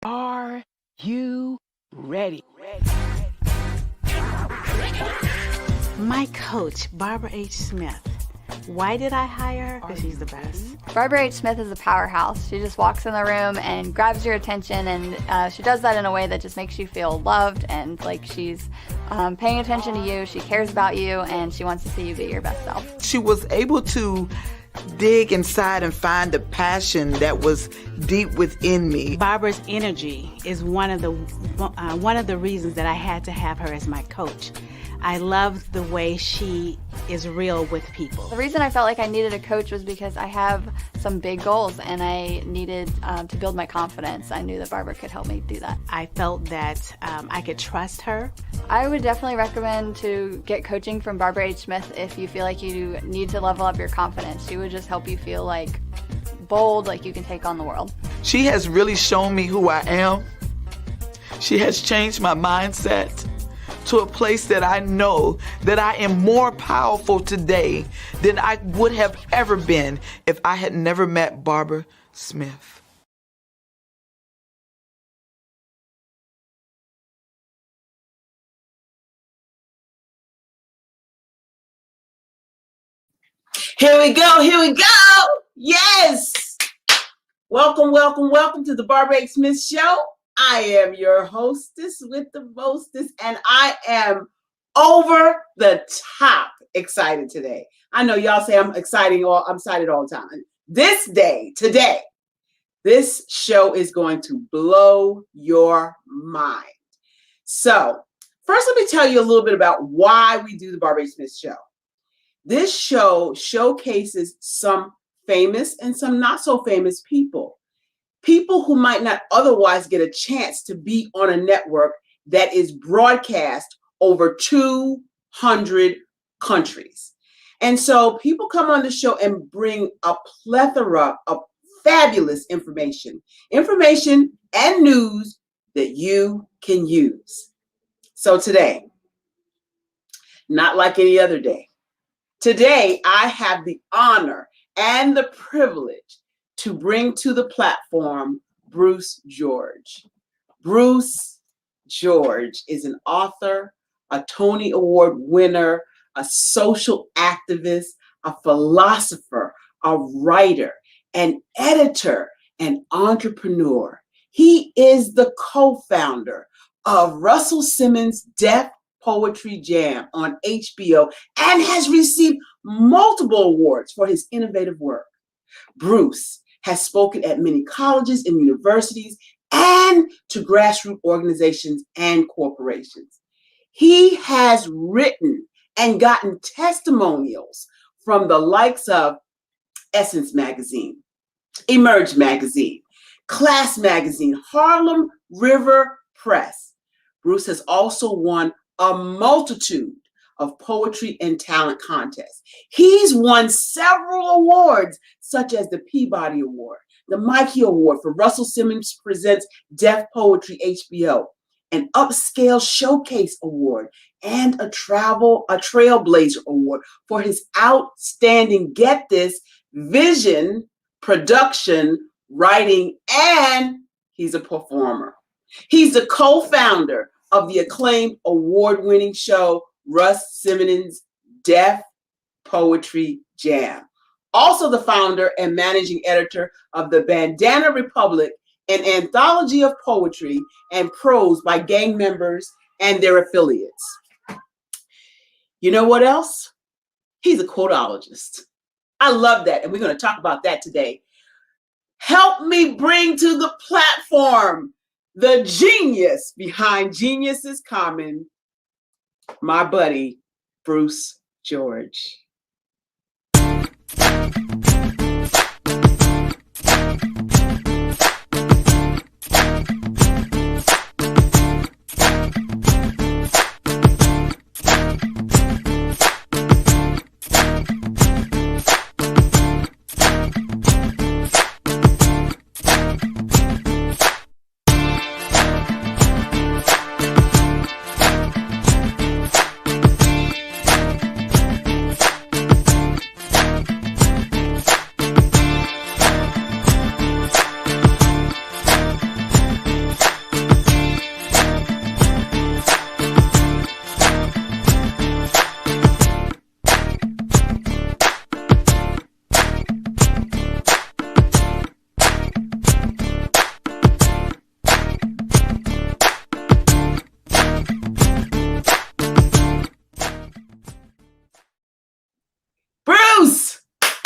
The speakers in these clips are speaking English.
Are you ready? My coach, Barbara H. Smith. Why did I hire her? Because she's the best. Barbara H. Smith is a powerhouse. She just walks in the room and grabs your attention, and she does that in a way that just makes you feel loved and like she's paying attention to you. She cares about you, and she wants to see you be your best self. She was able to dig inside and find the passion that was deep within me. Barbara's energy is one of the reasons that I had to have her as my coach. I love the way she is real with people. The reason I felt like I needed a coach was because I have some big goals and I needed to build my confidence. I knew that Barbara could help me do that. I felt that I could trust her. I would definitely recommend to get coaching from Barbara H. Smith if you feel like you need to level up your confidence. She would just help you feel like bold, like you can take on the world. She has really shown me who I am. She has changed my mindset to a place that I know that I am more powerful today than I would have ever been if I had never met Barbara Smith. Here we go. Yes. Welcome to the Barbara H. Smith Show. I am your hostess with the mostest, and I am over the top excited today. I know y'all say I'm excited all the time. Today, this show is going to blow your mind. So, first let me tell you a little bit about why we do the Barbara H. Smith Show. This show showcases some famous and some not so famous people. People who might not otherwise get a chance to be on a network that is broadcast over 200 countries. And so people come on the show and bring a plethora of fabulous information and news that you can use. So today, not like any other day, today I have the honor and the privilege to bring to the platform Bruce George. Bruce George is an author, a Tony Award winner, a social activist, a philosopher, a writer, an editor, an entrepreneur. He is the co-founder of Russell Simmons' Deaf Poetry Jam on HBO and has received multiple awards for his innovative work. Bruce has spoken at many colleges and universities and to grassroots organizations and corporations. He has written and gotten testimonials from the likes of Essence Magazine, Emerge Magazine, Class Magazine, Harlem River Press. Bruce has also won a multitude of poetry and talent contests. He's won several awards, such as the Peabody Award, the Mikey Award for Russell Simmons Presents Deaf Poetry HBO, an Upscale Showcase Award, and a Trailblazer Award for his outstanding, get this, vision, production, writing, and he's a performer. He's the co-founder of the acclaimed award-winning show, Russ Simmons' Deaf Poetry Jam. Also the founder and managing editor of the Bandana Republic, an anthology of poetry and prose by gang members and their affiliates. You know what else? He's a quotologist. I love that, and we're going to talk about that today. Help me bring to the platform the genius behind Genius is Common, my buddy, Bruce George.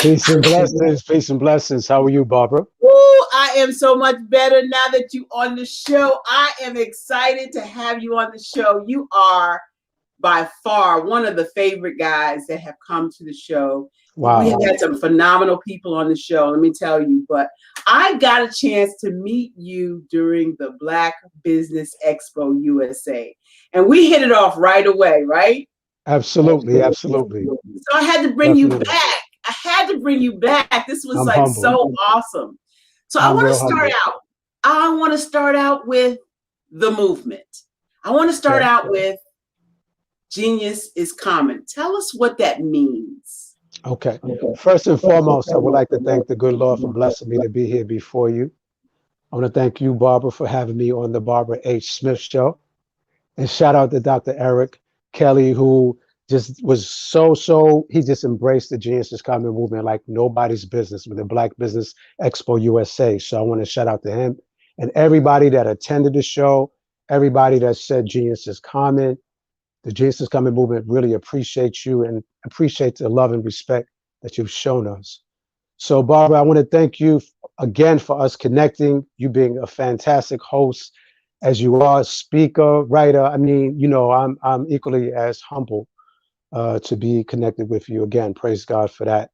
Peace and blessings. Peace and blessings. How are you, Barbara? Woo, I am so much better now that you on the show. I am excited to have you on the show. You are by far one of the favorite guys that have come to the show. Wow. We have had some phenomenal people on the show, let me tell you, but I got a chance to meet you during the Black Business Expo USA. And we hit it off right away, right? Absolutely. Absolutely. So I had to bring you back. I had to bring you back. This was I'm like humbled. so awesome. So I want to start out. I want to start out with the movement. I want to start out with Genius is Common. Tell us what that means. Okay. First and foremost, I would like to thank the good Lord for blessing me to be here before you. I want to thank you, Barbara, for having me on the Barbara H. Smith Show. And shout out to Dr. Eric Kelly, who just was he just embraced the Genius is Common movement like nobody's business with the Black Business Expo USA. So I want to shout out to him and everybody that attended the show, everybody that said Genius is Common. The Genius is Common movement really appreciates you and appreciates the love and respect that you've shown us. So Barbara, I want to thank you again for us connecting, you being a fantastic host as you are, speaker, writer. I mean, you know, I'm equally as humble to be connected with you again. Praise God for that.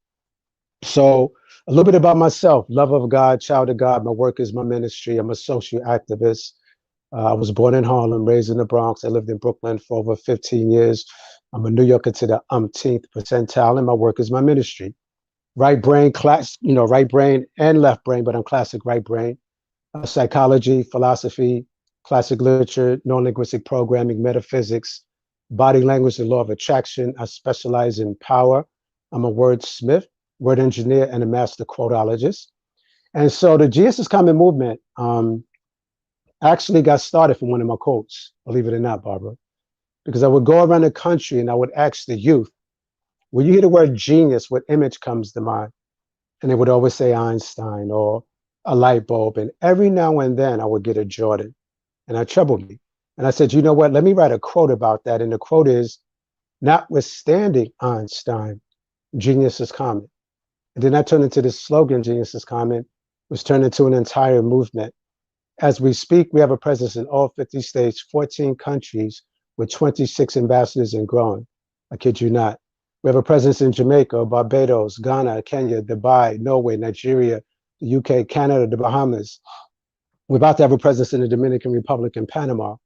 So a little bit about myself, love of God, child of God. My work is my ministry. I'm a social activist. I was born in Harlem, raised in the Bronx. I lived in Brooklyn for over 15 years. I'm a New Yorker to the umpteenth percentile, and my work is my ministry. Right brain, right brain and left brain, but I'm classic right brain. Psychology, philosophy, classic literature, non-linguistic programming, metaphysics, body language, the law of attraction. I specialize in power. I'm a wordsmith, word engineer, and a master quotologist. And so the Genius is Common movement actually got started from one of my quotes, believe it or not, Barbara, because I would go around the country and I would ask the youth, when you hear the word genius, what image comes to mind? And they would always say Einstein or a light bulb. And every now and then I would get a Jordan, and that troubled me. And I said, you know what, let me write a quote about that. And the quote is, notwithstanding Einstein, genius is common. And then that turned into this slogan, Genius is Common, was turned into an entire movement. As we speak, we have a presence in all 50 states, 14 countries with 26 ambassadors and growing. I kid you not. We have a presence in Jamaica, Barbados, Ghana, Kenya, Dubai, Norway, Nigeria, the UK, Canada, the Bahamas. We're about to have a presence in the Dominican Republic and Panama.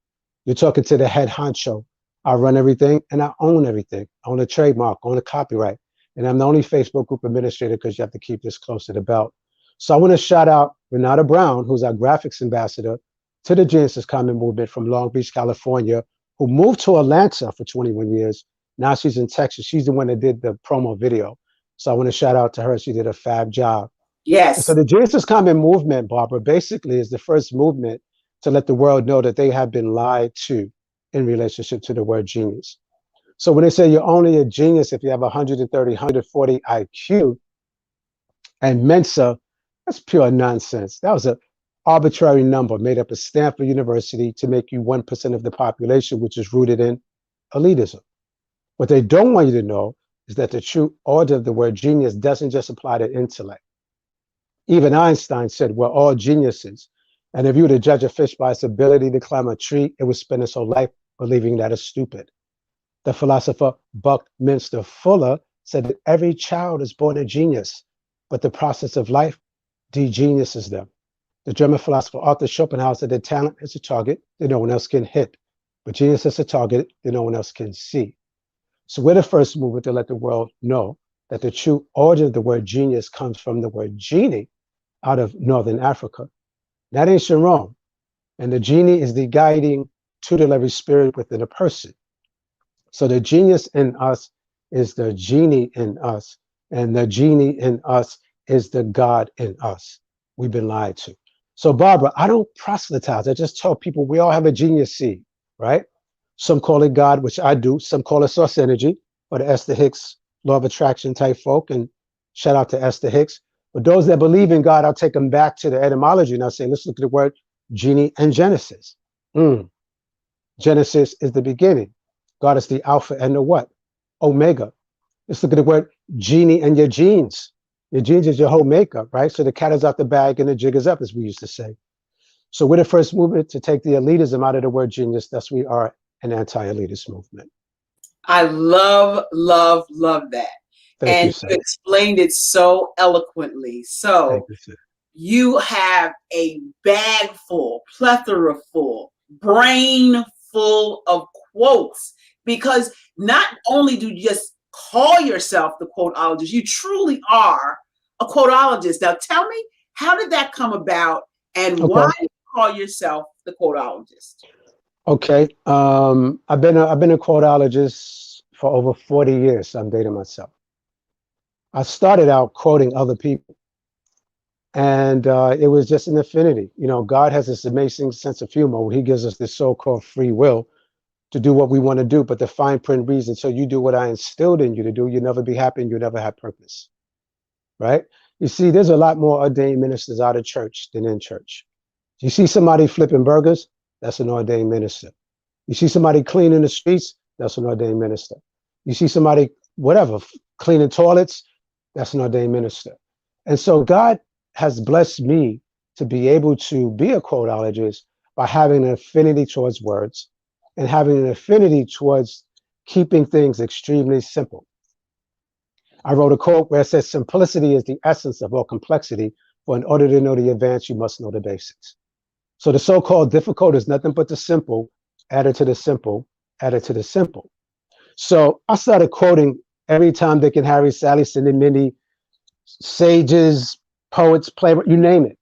You're talking to the head honcho. I run everything and I own everything. I own a trademark, I own a copyright. And I'm the only Facebook group administrator because you have to keep this close to the belt. So I want to shout out Renata Brown, who's our graphics ambassador to the Genius is Common movement from Long Beach, California, who moved to Atlanta for 21 years. Now she's in Texas. She's the one that did the promo video. So I want to shout out to her. She did a fab job. Yes. And so the Genius is Common movement, Barbara, basically is the first movement to let the world know that they have been lied to in relationship to the word genius. So when they say you're only a genius if you have 130, 140 IQ and Mensa, that's pure nonsense. That was an arbitrary number made up of Stanford University to make you 1% of the population, which is rooted in elitism. What they don't want you to know is that the true order of the word genius doesn't just apply to intellect. Even Einstein said we're all geniuses. And if you were to judge a fish by its ability to climb a tree, it would spend its whole life believing that it's stupid. The philosopher Buckminster Fuller said that every child is born a genius, but the process of life de-geniuses them. The German philosopher Arthur Schopenhauer said that talent is a target that no one else can hit, but genius is a target that no one else can see. So we're the first movement to let the world know that the true origin of the word genius comes from the word genie out of Northern Africa. That ancient Rome. And the genie is the guiding tutelary spirit within a person. So the genius in us is the genie in us, and the genie in us is the God in us. We've been lied to. So Barbara, I don't proselytize. I just tell people we all have a genius seed, right? Some call it God, which I do. Some call it source energy, or the Esther Hicks law of attraction type folk. And shout out to Esther Hicks. But those that believe in God, I'll take them back to the etymology and I'll say, let's look at the word genie and Genesis. Genesis is the beginning. God is the Alpha and the what? Omega. Let's look at the word genie and your genes. Your jeans is your whole makeup, right? So the cat is out the bag and the jig is up, as we used to say. So we're the first movement to take the elitism out of the word genius. Thus, we are an anti-elitist movement. I love, love, love that. Thank you, And sir. you explained it so eloquently. So Thank you, sir. you have a bag full, plethora full, brain full of quotes, because not only do you just call yourself the quoteologist, you truly are a quoteologist. Now tell me, how did that come about, and why do you call yourself the quoteologist? Okay. I've been a quoteologist for over 40 years. So I'm dating myself. I started out quoting other people, and it was just an affinity. You know, God has this amazing sense of humor where he gives us this so-called free will to do what we want to do, but the fine print reason, so you do what I instilled in you to do, you'll never be happy and you'll never have purpose, right? You see, there's a lot more ordained ministers out of church than in church. You see somebody flipping burgers, that's an ordained minister. You see somebody cleaning the streets, that's an ordained minister. You see somebody, whatever, cleaning toilets, that's an ordained minister. And so God has blessed me to be able to be a quoteologist by having an affinity towards words and having an affinity towards keeping things extremely simple. I wrote a quote where it says, simplicity is the essence of all complexity, for in order to know the advanced, you must know the basics. So the so-called difficult is nothing but the simple, added to the simple, added to the simple. So I started quoting every time Dick and Harry, Sally, Cindy, Mindy, sages, poets, playwrights, you name it,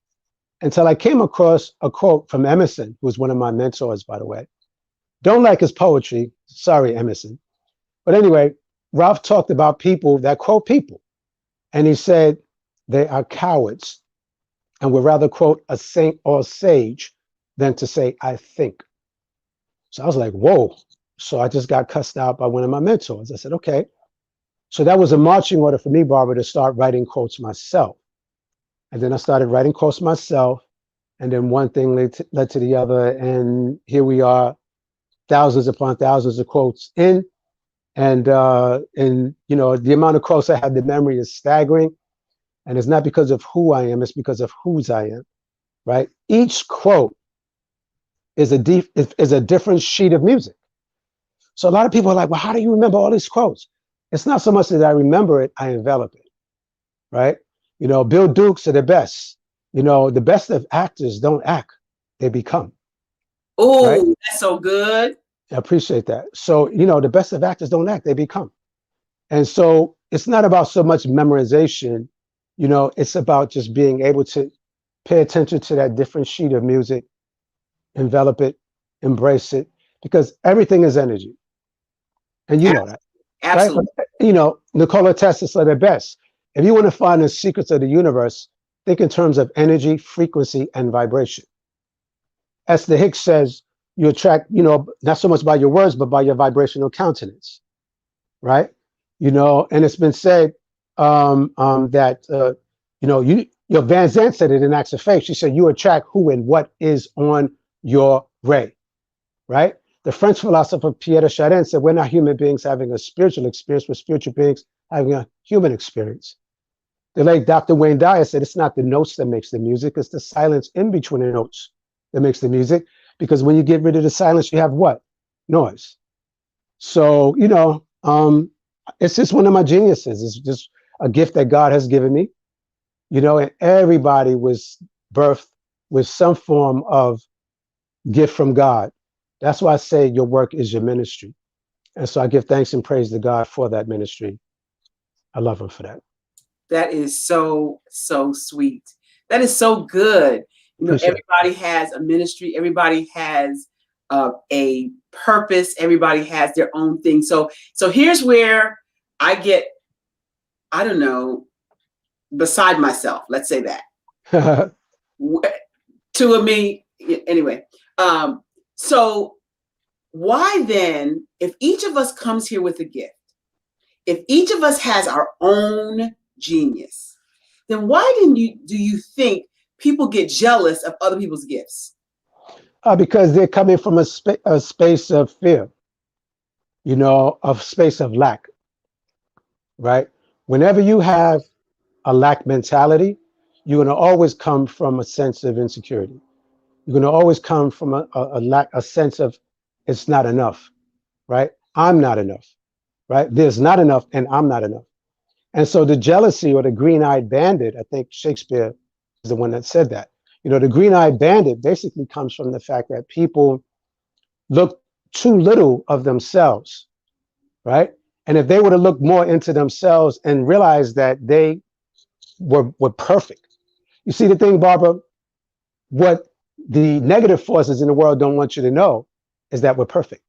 until I came across a quote from Emerson, who was one of my mentors, by the way. Don't like his poetry. Sorry, Emerson. But anyway, Ralph talked about people that quote people. And he said they are cowards and would rather quote a saint or a sage than to say, I think. So I was like, whoa. So I just got cussed out by one of my mentors. I said, okay. So that was a marching order for me, Barbara, to start writing quotes myself. And then I started writing quotes myself. And then one thing led to the other. And here we are, thousands upon thousands of quotes in. And you know, the amount of quotes I have, the memory is staggering. And it's not because of who I am, it's because of whose I am, right? Each quote is a different sheet of music. So a lot of people are like, well, how do you remember all these quotes? It's not so much that I remember it, I envelop it, right? You know, Bill Dukes are the best. You know, the best of actors don't act, they become. Oh, right? That's so good. I appreciate that. So, you know, the best of actors don't act, they become. And so it's not about so much memorization, you know, it's about just being able to pay attention to that different sheet of music, envelop it, embrace it, because everything is energy. And you know that. Absolutely. Right? You know, Nikola Tesla said it best. If you want to find the secrets of the universe, think in terms of energy, frequency, and vibration. As the Higgs says, you attract, you know, not so much by your words, but by your vibrational countenance, right? You know, and it's been said that, you know, Van Zandt said it in Acts of Faith. She said, you attract who and what is on your ray, right? The French philosopher Pierre de Chardin said, we're not human beings having a spiritual experience, we're spiritual beings having a human experience. The late Dr. Wayne Dyer said, it's not the notes that makes the music, it's the silence in between the notes that makes the music. Because when you get rid of the silence, you have what? Noise. So, you know, it's just one of my geniuses. It's just a gift that God has given me, you know, and everybody was birthed with some form of gift from God. That's why I say your work is your ministry. And so I give thanks and praise to God for that ministry. I love him for that. That is so, so sweet. That is so good. You know, everybody has a ministry. Everybody has a purpose. Everybody has their own thing. So here's where I get, I don't know, beside myself. Let's say that. Two of me, anyway. So why then, if each of us comes here with a gift, if each of us has our own genius, then why do you think people get jealous of other people's gifts? Because they're coming from a space of fear, you know, a space of lack, right? Whenever you have a lack mentality, you're going to always come from a sense of insecurity. You're going to always come from a sense of it's not enough, right? I'm not enough, right? There's not enough and I'm not enough. And so the jealousy or the green-eyed bandit, I think Shakespeare is the one that said that. You know, the green-eyed bandit basically comes from the fact that people look too little of themselves, right? And if they were to look more into themselves and realize that they were perfect. You see the thing, Barbara, what the negative forces in the world don't want you to know is that we're perfect.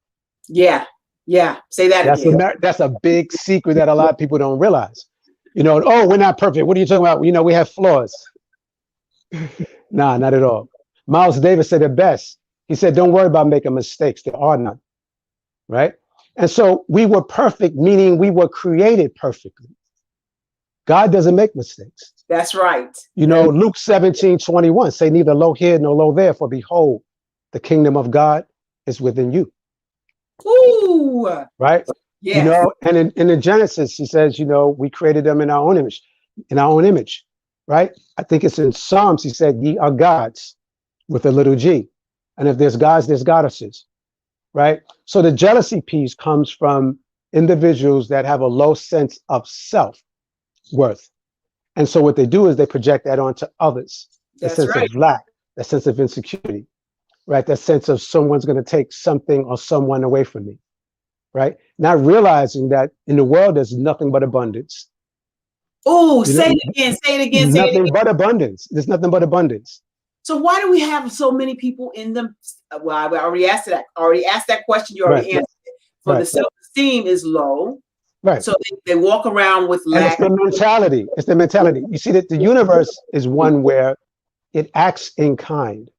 Yeah. Yeah. Say that again. That's a big secret that a lot of people don't realize. You know, oh, we're not perfect. What are you talking about? You know, we have flaws. Nah, not at all. Miles Davis said it best. He said, don't worry about making mistakes. There are none. Right? And so we were perfect, meaning we were created perfectly. God doesn't make mistakes. That's right. You know, Luke 17:21 say neither low here nor low there, for behold, the kingdom of God is within you. Ooh. Right? Yes. You know, and in the Genesis, he says, you know, we created them in our own image, right? I think it's in Psalms, he said, ye are gods with a little g. And if there's gods, there's goddesses, right? So the jealousy piece comes from individuals that have a low sense of self-worth. And so what they do is they project that onto others. That sense of lack, that sense of insecurity, right? That sense of someone's going to take something or someone away from me, right? Not realizing that in the world, there's nothing but abundance. Oh, say it again, say it again. Nothing but abundance. There's nothing but abundance. So why do we have so many people in them? Well, I already asked that question. You already answered it. So the self-esteem is low. Right. So they walk around with lack. And it's the mentality. It's the mentality. You see that the universe is one where it acts in kind.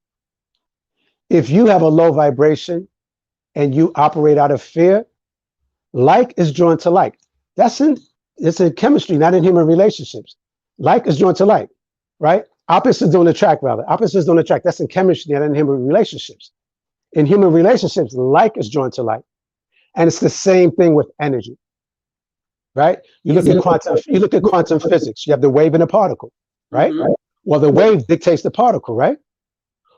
If you have a low vibration and you operate out of fear, like is drawn to like. It's in chemistry, not in human relationships. Like is drawn to like, right? Opposites don't attract, rather. Opposites don't attract. That's in chemistry, not in human relationships. In human relationships, like is drawn to like. And it's the same thing with energy. Right? You look at quantum physics. You have the wave and the particle, right? Mm-hmm. Well, the wave dictates the particle, right?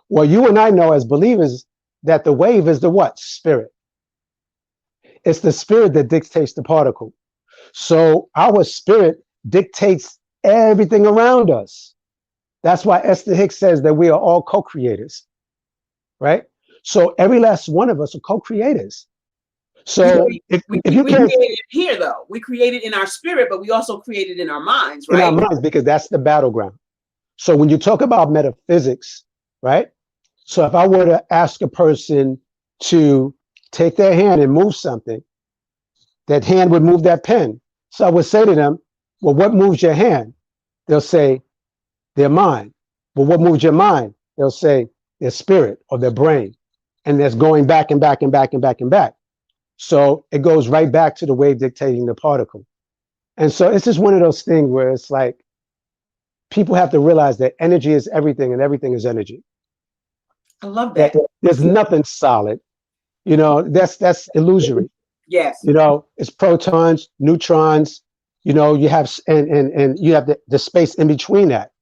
Well, you and I know as believers that the wave is the what? Spirit. It's the spirit that dictates the particle. So our spirit dictates everything around us. That's why Esther Hicks says that we are all co-creators, right? So every last one of us are co-creators. So if you can't create it here, though, we create it in our spirit, but we also create it in our minds, right? In our minds, because that's the battleground. So when you talk about metaphysics, right? So if I were to ask a person to take their hand and move something, that hand would move that pen. So I would say to them, well, what moves your hand? They'll say their mind. Well, what moves your mind? They'll say their spirit or their brain. And that's going back and back and back and back and back. So it goes right back to the wave dictating the particle. And so it's just one of those things where it's like people have to realize that energy is everything and everything is energy. I love that. There's nothing solid. You know, that's illusory. Yes. You know, it's protons, neutrons, you know, you have and you have the space in between that.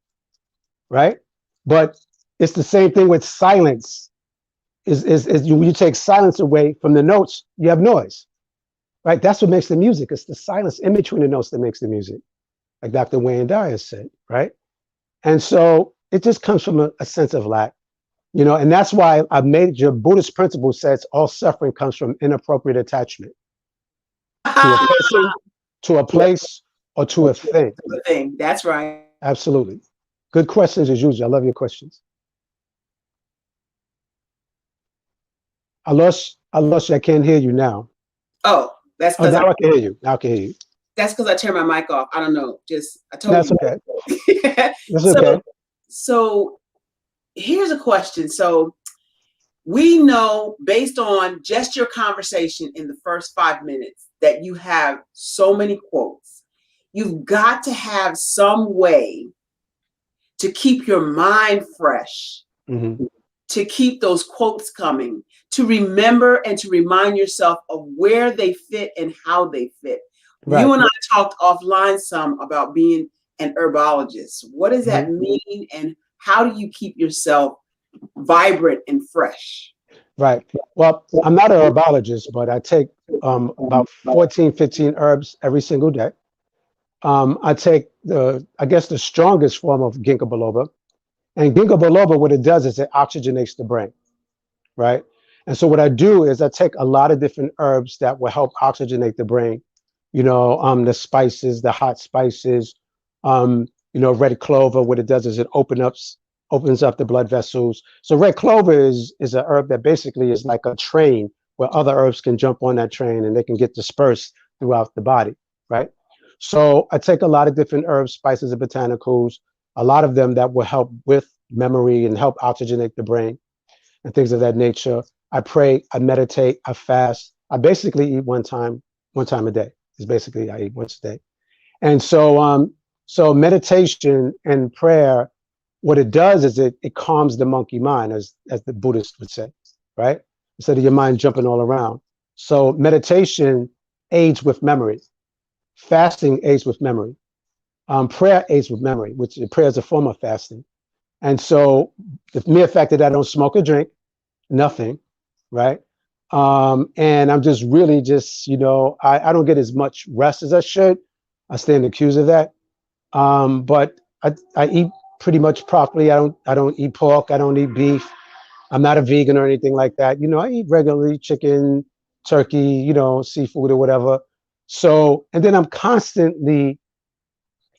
Right? But it's the same thing with silence. You take silence away from the notes, you have noise, right? That's what makes the music. It's the silence in between the notes that makes the music, like Dr. Wayne Dyer said, right? And so it just comes from a sense of lack, you know, and that's why a major Buddhist principle says all suffering comes from inappropriate attachment to a person, to a place, or to a thing. That's right. Absolutely. Good questions as usual. I love your questions. I lost you. I can't hear you now. Oh, that's because now I can hear you. Now I can hear you. That's because I turned my mic off. I don't know. I told you. Okay. That's okay. So here's a question. So we know based on just your conversation in the first 5 minutes that you have so many quotes. You've got to have some way to keep your mind fresh, to keep those quotes coming, to remember and to remind yourself of where they fit and how they fit. Right. You and I talked offline some about being an herbologist. What does that mean, and how do you keep yourself vibrant and fresh? Right. Well, I'm not a herbologist, but I take about 14, 15 herbs every single day. I take I guess the strongest form of ginkgo biloba. And ginkgo biloba, what it does is it oxygenates the brain, right? And so what I do is I take a lot of different herbs that will help oxygenate the brain. The spices, the hot spices, red clover, what it does is it opens up the blood vessels. So red clover is a herb that basically is like a train where other herbs can jump on that train and they can get dispersed throughout the body, right? So I take a lot of different herbs, spices, and botanicals, a lot of them that will help with memory and help oxygenate the brain and things of that nature. I pray, I meditate, I fast. I basically eat one time a day. Is basically I eat once a day. And so meditation and prayer, what it does is it calms the monkey mind, as the Buddhists would say, right? Instead of your mind jumping all around. So meditation aids with memory. Fasting aids with memory. Prayer aids with memory, which prayer is a form of fasting. And so the mere fact that I don't smoke or drink, nothing, right? And I'm just really I don't get as much rest as I should. I stand accused of that. But I eat pretty much properly. I don't eat pork. I don't eat beef. I'm not a vegan or anything like that. I eat regularly chicken, turkey, seafood or whatever. So, and then I'm constantly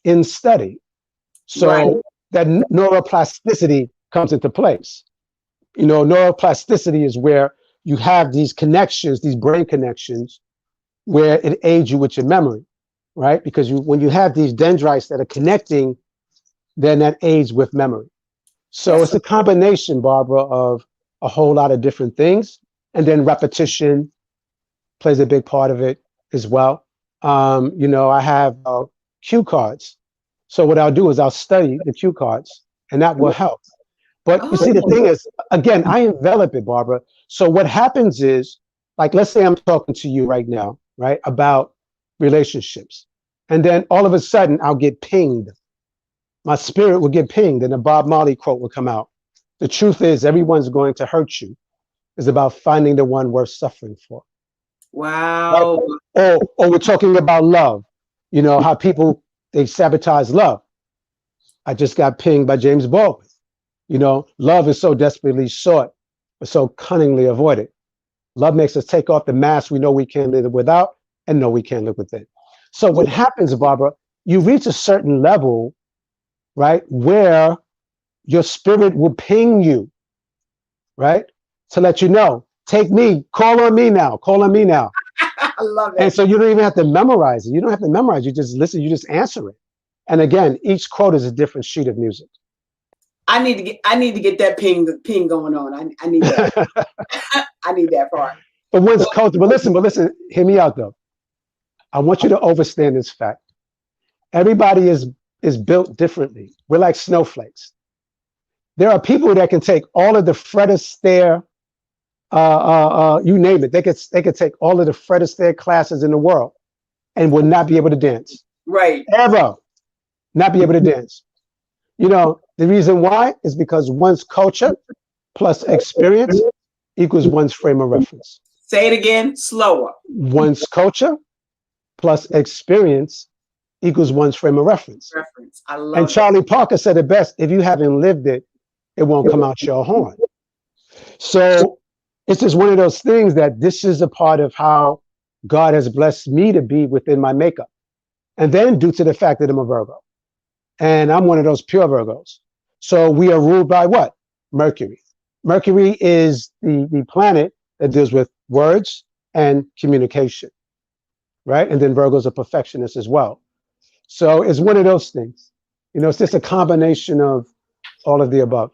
in study. So Right. that neuroplasticity comes into place. Neuroplasticity is where you have these connections, these brain connections, where it aids you with your memory, right? Because when you have these dendrites that are connecting, then that aids with memory. So Yes. it's a combination, Barbara, of a whole lot of different things. And then repetition plays a big part of it as well. I have cue cards. So what I'll do is I'll study the cue cards, and that will help. But you see, the thing is, again, I envelop it, Barbara. So what happens is, like, let's say I'm talking to you right now, right, about relationships. And then all of a sudden I'll get pinged. My spirit will get pinged and a Bob Marley quote will come out. The truth is, everyone's going to hurt you. It's about finding the one worth suffering for. Wow. Right? Or we're talking about love. How people, they sabotage love. I just got pinged by James Baldwin. Love is so desperately sought, but so cunningly avoided. Love makes us take off the mask we know we can't live without and know we can't live within. So what happens, Barbara, you reach a certain level, right, where your spirit will ping you, right, to let you know, take me, call on me now. I love it. And so you don't even have to memorize it. You don't have to memorize. You just listen, you just answer it. And again, each quote is a different sheet of music. I need to get that ping going on. I need that. I need that part. But listen, hear me out though. I want you to understand this fact. Everybody is built differently. We're like snowflakes. There are people that can take all of the Fred Astaire, you name it. They could take all of the Fred Astaire classes in the world and would not be able to dance. Right. Ever. Not be able to dance. The reason why is because one's culture plus experience equals one's frame of reference. Say it again, slower. One's culture plus experience equals one's frame of reference. I love And Charlie Parker said it best, if you haven't lived it, it won't come out your horn. So it's just one of those things that this is a part of how God has blessed me to be within my makeup. And then due to the fact that I'm a Virgo. And I'm one of those pure Virgos. So we are ruled by what? Mercury. Mercury is the planet that deals with words and communication, right? And then Virgo's a perfectionist as well. So it's one of those things. It's just a combination of all of the above.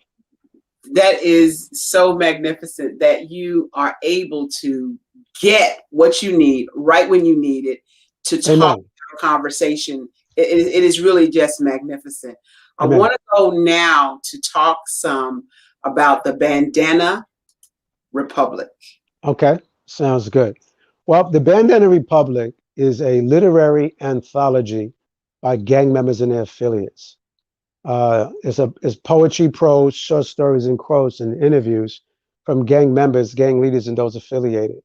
That is so magnificent that you are able to get what you need right when you need it to talk a conversation. It is really just magnificent. Amen. I want to go now to talk some about the Bandana Republic. Okay, sounds good. Well, the Bandana Republic is a literary anthology by gang members and their affiliates. It's poetry, prose, short stories, and quotes and interviews from gang members, gang leaders, and those affiliated.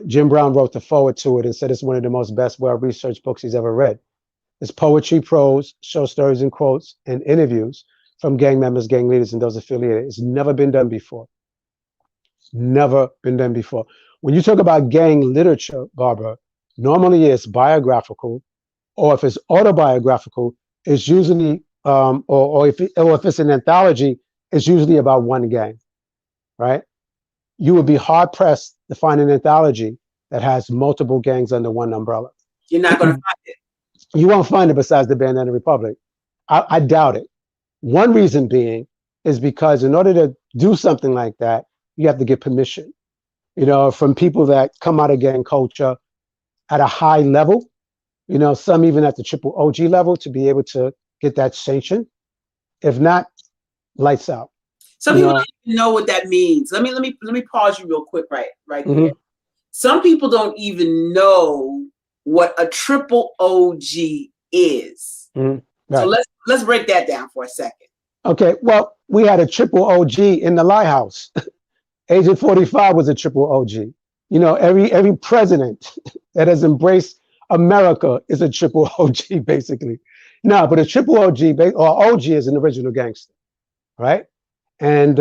Jim Brown wrote the foreword to it and said it's one of the most best well-researched books he's ever read. It's poetry, prose, short stories, and quotes, and interviews from gang members, gang leaders, and those affiliated. It's never been done before. Never been done before. When you talk about gang literature, Barbara, normally it's biographical, or if it's autobiographical, it's usually, or if it's an anthology, it's usually about one gang, right? You would be hard pressed to find an anthology that has multiple gangs under one umbrella. You're not going to find it. You won't find it besides the Bandana Republic. I doubt it. One reason being is because in order to do something like that, you have to get permission, from people that come out of gang culture at a high level, some even at the triple OG level, to be able to get that sanction. If not, lights out. Some people don't even know what that means. Let me pause you real quick right there. Some people don't even know what a triple OG is. Right. So let's break that down for a second. Okay, well, we had a triple OG in the Lighthouse. Agent 45 was a triple OG. Every president that has embraced America is a triple OG, basically. No, but a triple OG, or OG is an original gangster, right? And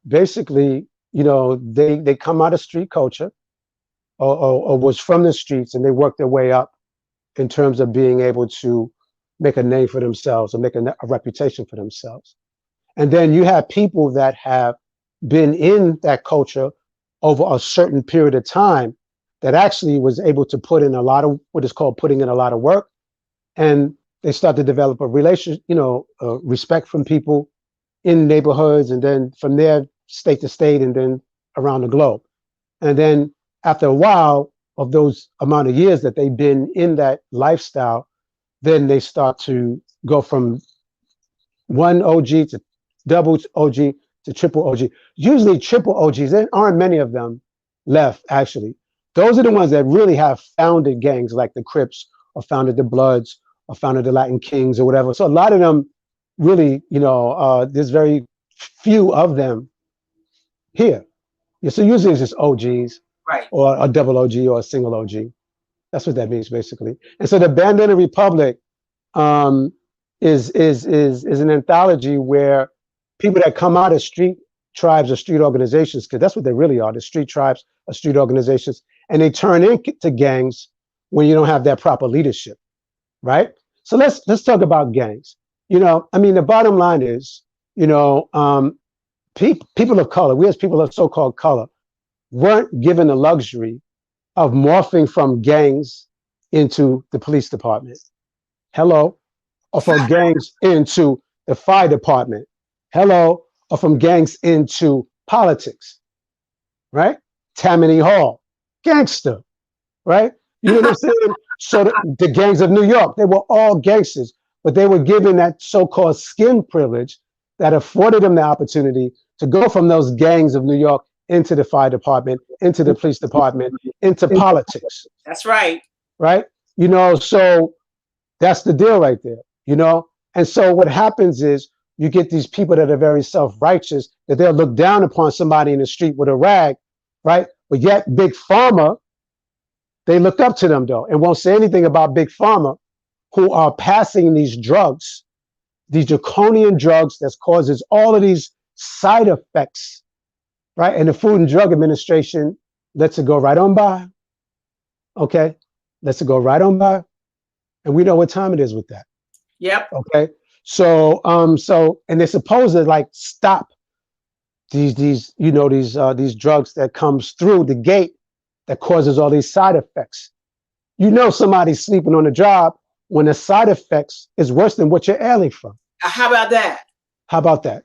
basically, they come out of street culture or was from the streets, and they work their way up in terms of being able to make a name for themselves or make a reputation for themselves. And then you have people that have been in that culture over a certain period of time that actually was able to put in a lot of what is called putting in a lot of work. And they start to develop a relation, respect from people in neighborhoods, and then from there, state to state, and then around the globe. And then after a while of those amount of years that they've been in that lifestyle, then they start to go from one OG to double OG to triple OG. Usually triple OGs, there aren't many of them left, actually. Those are the ones that really have founded gangs like the Crips, or founded the Bloods, or founded the Latin Kings, or whatever. So a lot of them really, there's very few of them here. So usually it's just OGs, right, or a double OG or a single OG. That's what that means, basically. And so the Bandana Republic is an anthology where people that come out of street tribes or street organizations, because that's what they really are, the street tribes or street organizations, and they turn into gangs when you don't have that proper leadership, right? So let's talk about gangs. The bottom line is, people of color, we as people of so-called color, weren't given the luxury of morphing from gangs into the police department. Hello. Or from gangs into the fire department. Hello. Or from gangs into politics. Right? Tammany Hall. Gangster. Right? You know what I'm saying? So the gangs of New York, they were all gangsters, but they were given that so-called skin privilege that afforded them the opportunity to go from those gangs of New York into the fire department, into the police department, into politics. That's right. Right? So that's the deal right there, And so what happens is you get these people that are very self-righteous, that they'll look down upon somebody in the street with a rag, right? But yet Big Pharma, they look up to them though, and won't say anything about Big Pharma, who are passing these drugs, these draconian drugs that causes all of these side effects, right? And the Food and Drug Administration lets it go right on by. Okay, lets it go right on by. And we know what time it is with that. Yep. Okay. So and they're supposed to like stop these drugs that comes through the gate that causes all these side effects. Somebody's sleeping on the job when the side effects is worse than what you're ailing from. How about that? How about that?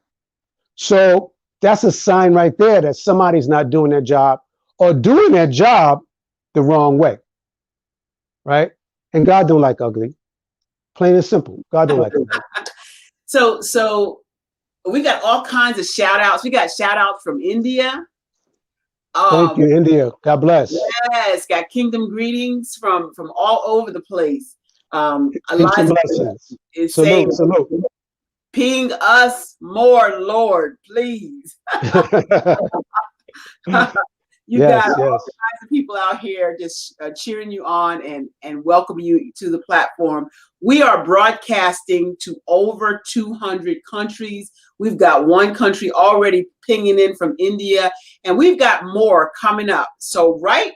So that's a sign right there that somebody's not doing their job, or doing their job the wrong way. Right? And God don't like ugly. Plain and simple. God don't like ugly. So we got all kinds of shout outs. We got shout outs from India. Thank you, India. God bless. Yes, got kingdom greetings from all over the place. Peace and Eliza blessings. is saying, Salute. ping us more, Lord, please. You Yes, got all yes. kinds of people out here just cheering you on and welcome you to the platform. We are broadcasting to over 200 countries. We've got one country already pinging in from India, and we've got more coming up. So right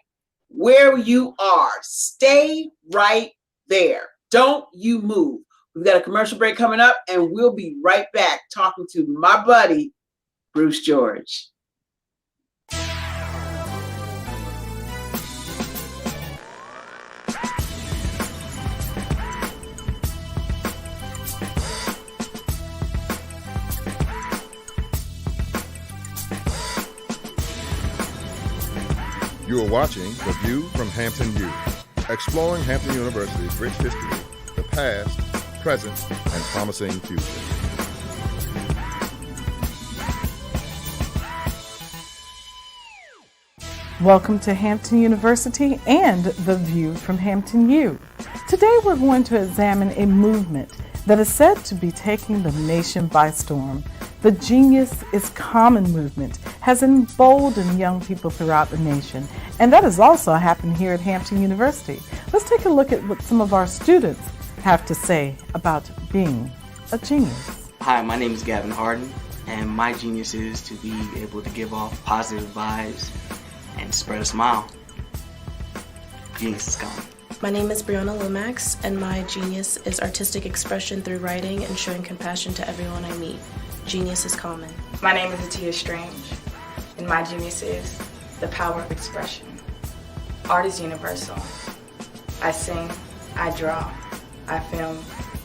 where you are, stay right there. Don't you move. We've got a commercial break coming up, and we'll be right back talking to my buddy, Bruce George. You are watching The View from Hampton U, exploring Hampton University's rich history, the past, present, and promising future. Welcome to Hampton University and The View from Hampton U. Today we're going to examine a movement that is said to be taking the nation by storm. The Genius is Common movement has emboldened young people throughout the nation, and that has also happened here at Hampton University. Let's take a look at what some of our students have to say about being a genius. Hi, my name is Gavin Harden, and my genius is to be able to give off positive vibes and spread a smile. Genius is common. My name is Brianna Lomax, and my genius is artistic expression through writing and showing compassion to everyone I meet. Genius is common. My name is Atia Strange, and my genius is the power of expression. Art is universal. I sing, I draw, I film,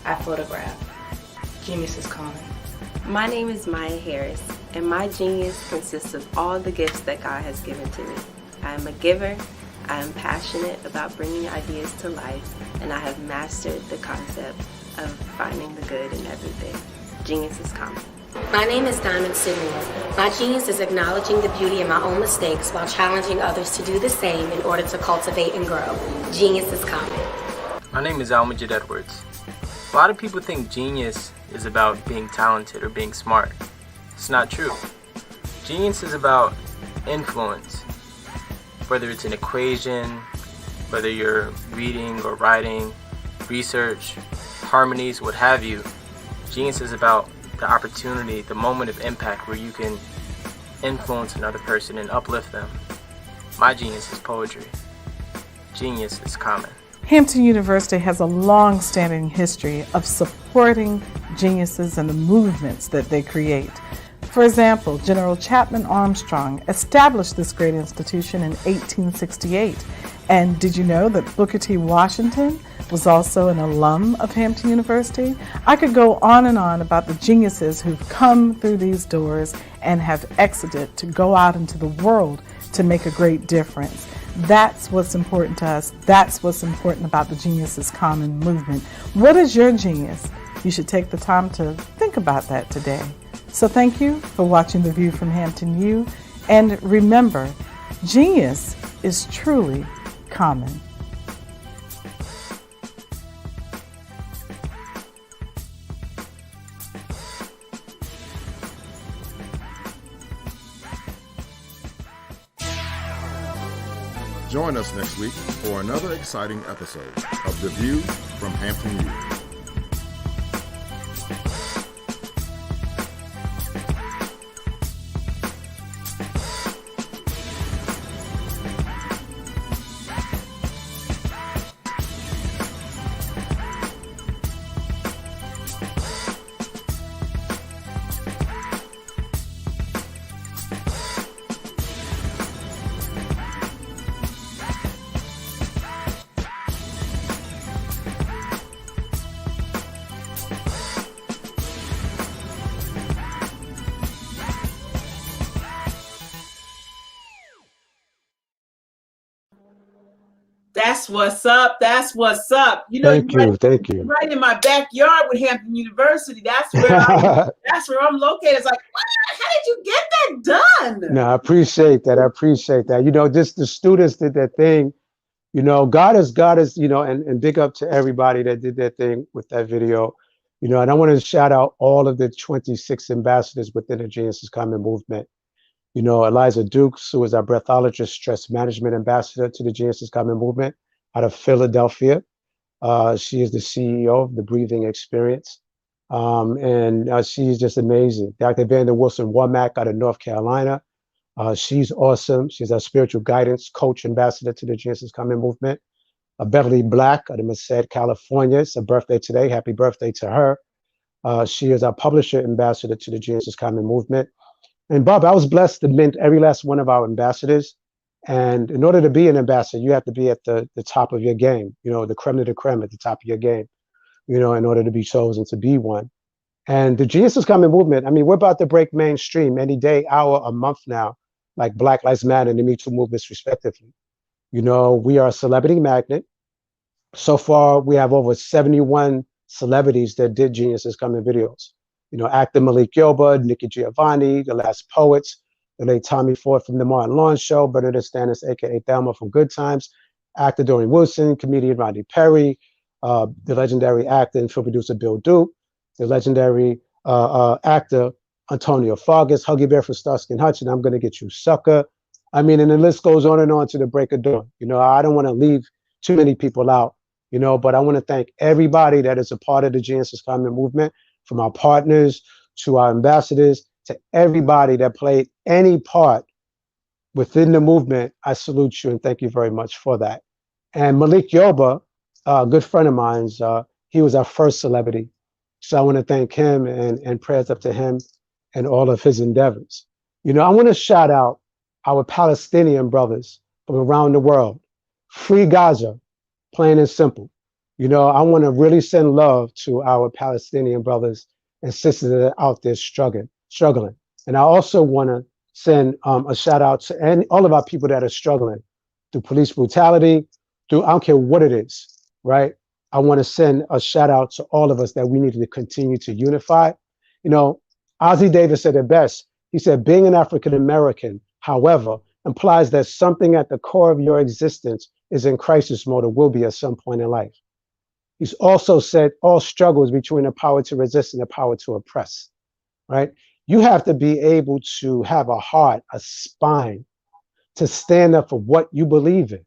I photograph. Genius is common. My name is Maya Harris, and my genius consists of all the gifts that God has given to me. I am a giver, I am passionate about bringing ideas to life, and I have mastered the concept of finding the good in everything. Genius is common. My name is Diamond Sidney. My genius is acknowledging the beauty in my own mistakes while challenging others to do the same in order to cultivate and grow. Genius is common. My name is Almajid Edwards. A lot of people think genius is about being talented or being smart. It's not true. Genius is about influence. Whether it's an equation, whether you're reading or writing, research, harmonies, what have you, genius is about the opportunity, the moment of impact where you can influence another person and uplift them. My genius is poetry. Genius is common. Hampton University has a long-standing history of supporting geniuses and the movements that they create. For example, General Chapman Armstrong established this great institution in 1868. And did you know that Booker T. Washington was also an alum of Hampton University? I could go on and on about the geniuses who've come through these doors and have exited to go out into the world to make a great difference. That's what's important to us. That's what's important about the Genius is Common movement. What is your genius? You should take the time to think about that today. So thank you for watching The View from Hampton U. And remember, genius is truly common. Join us next week for another exciting episode of The View from Hampton U. That's what's up. That's what's up. You know, Thank you. Right in my backyard with Hampton University. That's where that's where I'm located. It's like, wow, how did you get that done? No, I appreciate that. You know, just the students did that thing God is, and big up to everybody that did their thing with that video, and I want to shout out all of the 26 ambassadors within the Genius is Common movement. Eliza Dukes, who is our breathologist, stress management ambassador to the Genius is Common movement out of Philadelphia. She is the CEO of the Breathing Experience. And she's just amazing. Dr. Vanda Wilson Womack out of North Carolina. She's awesome. She's our spiritual guidance coach ambassador to the Genius is Common movement. Beverly Black out of Merced, California. It's her birthday today. Happy birthday to her. She is our publisher ambassador to the Genius is Common movement. And Bob, I was blessed to mint every last one of our ambassadors. And in order to be an ambassador, you have to be at the top of your game, the creme of the creme at the top of your game, in order to be chosen to be one. And the Genius is Common movement, I mean, we're about to break mainstream any day, hour, a month now, like Black Lives Matter and the Me Too movements, respectively. We are a celebrity magnet. So far, we have over 71 celebrities that did Genius is Common videos. Actor Malik Yoba, Nikki Giovanni, The Last Poets, the late Tommy Ford from The Martin Lawrence Show, Bernadette Stannis, aka Thelma from Good Times, actor Dorian Wilson, comedian Rodney Perry, the legendary actor and film producer Bill Duke, the legendary actor Antonio Fargas, Huggy Bear from Starsky and Hutch, and I'm Gonna Get You Sucker. I mean, and the list goes on and on to the break of dawn. I don't want to leave too many people out, but I want to thank everybody that is a part of the Genius is Common movement, from our partners to our ambassadors to everybody that played any part within the movement. I salute you and thank you very much for that. And Malik Yoba, a good friend of mine, he was our first celebrity. So I want to thank him and prayers up to him and all of his endeavors. I want to shout out our Palestinian brothers from around the world. Free Gaza, plain and simple. I want to really send love to our Palestinian brothers and sisters that are out there struggling. And I also want to send a shout out to all of our people that are struggling through police brutality, I don't care what it is, right? I want to send a shout out to all of us that we need to continue to unify. Ozzie Davis said it best. He said, being an African American, however, implies that something at the core of your existence is in crisis mode or will be at some point in life. He's also said all struggles between the power to resist and the power to oppress, right? You have to be able to have a heart, a spine, to stand up for what you believe in.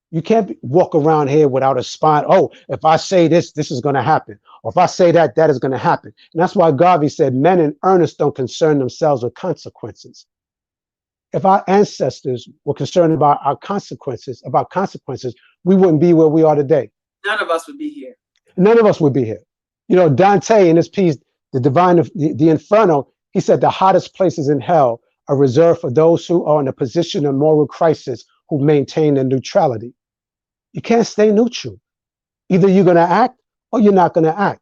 You can't walk around here without a spine. Oh, if I say this, this is going to happen. Or if I say that, that is going to happen. And that's why Garvey said, men in earnest don't concern themselves with consequences. If our ancestors were concerned about consequences, we wouldn't be where we are today. None of us would be here. None of us would be here. Dante in his piece, the Inferno, he said the hottest places in hell are reserved for those who are in a position of moral crisis who maintain their neutrality. You can't stay neutral. Either you're going to act or you're not going to act.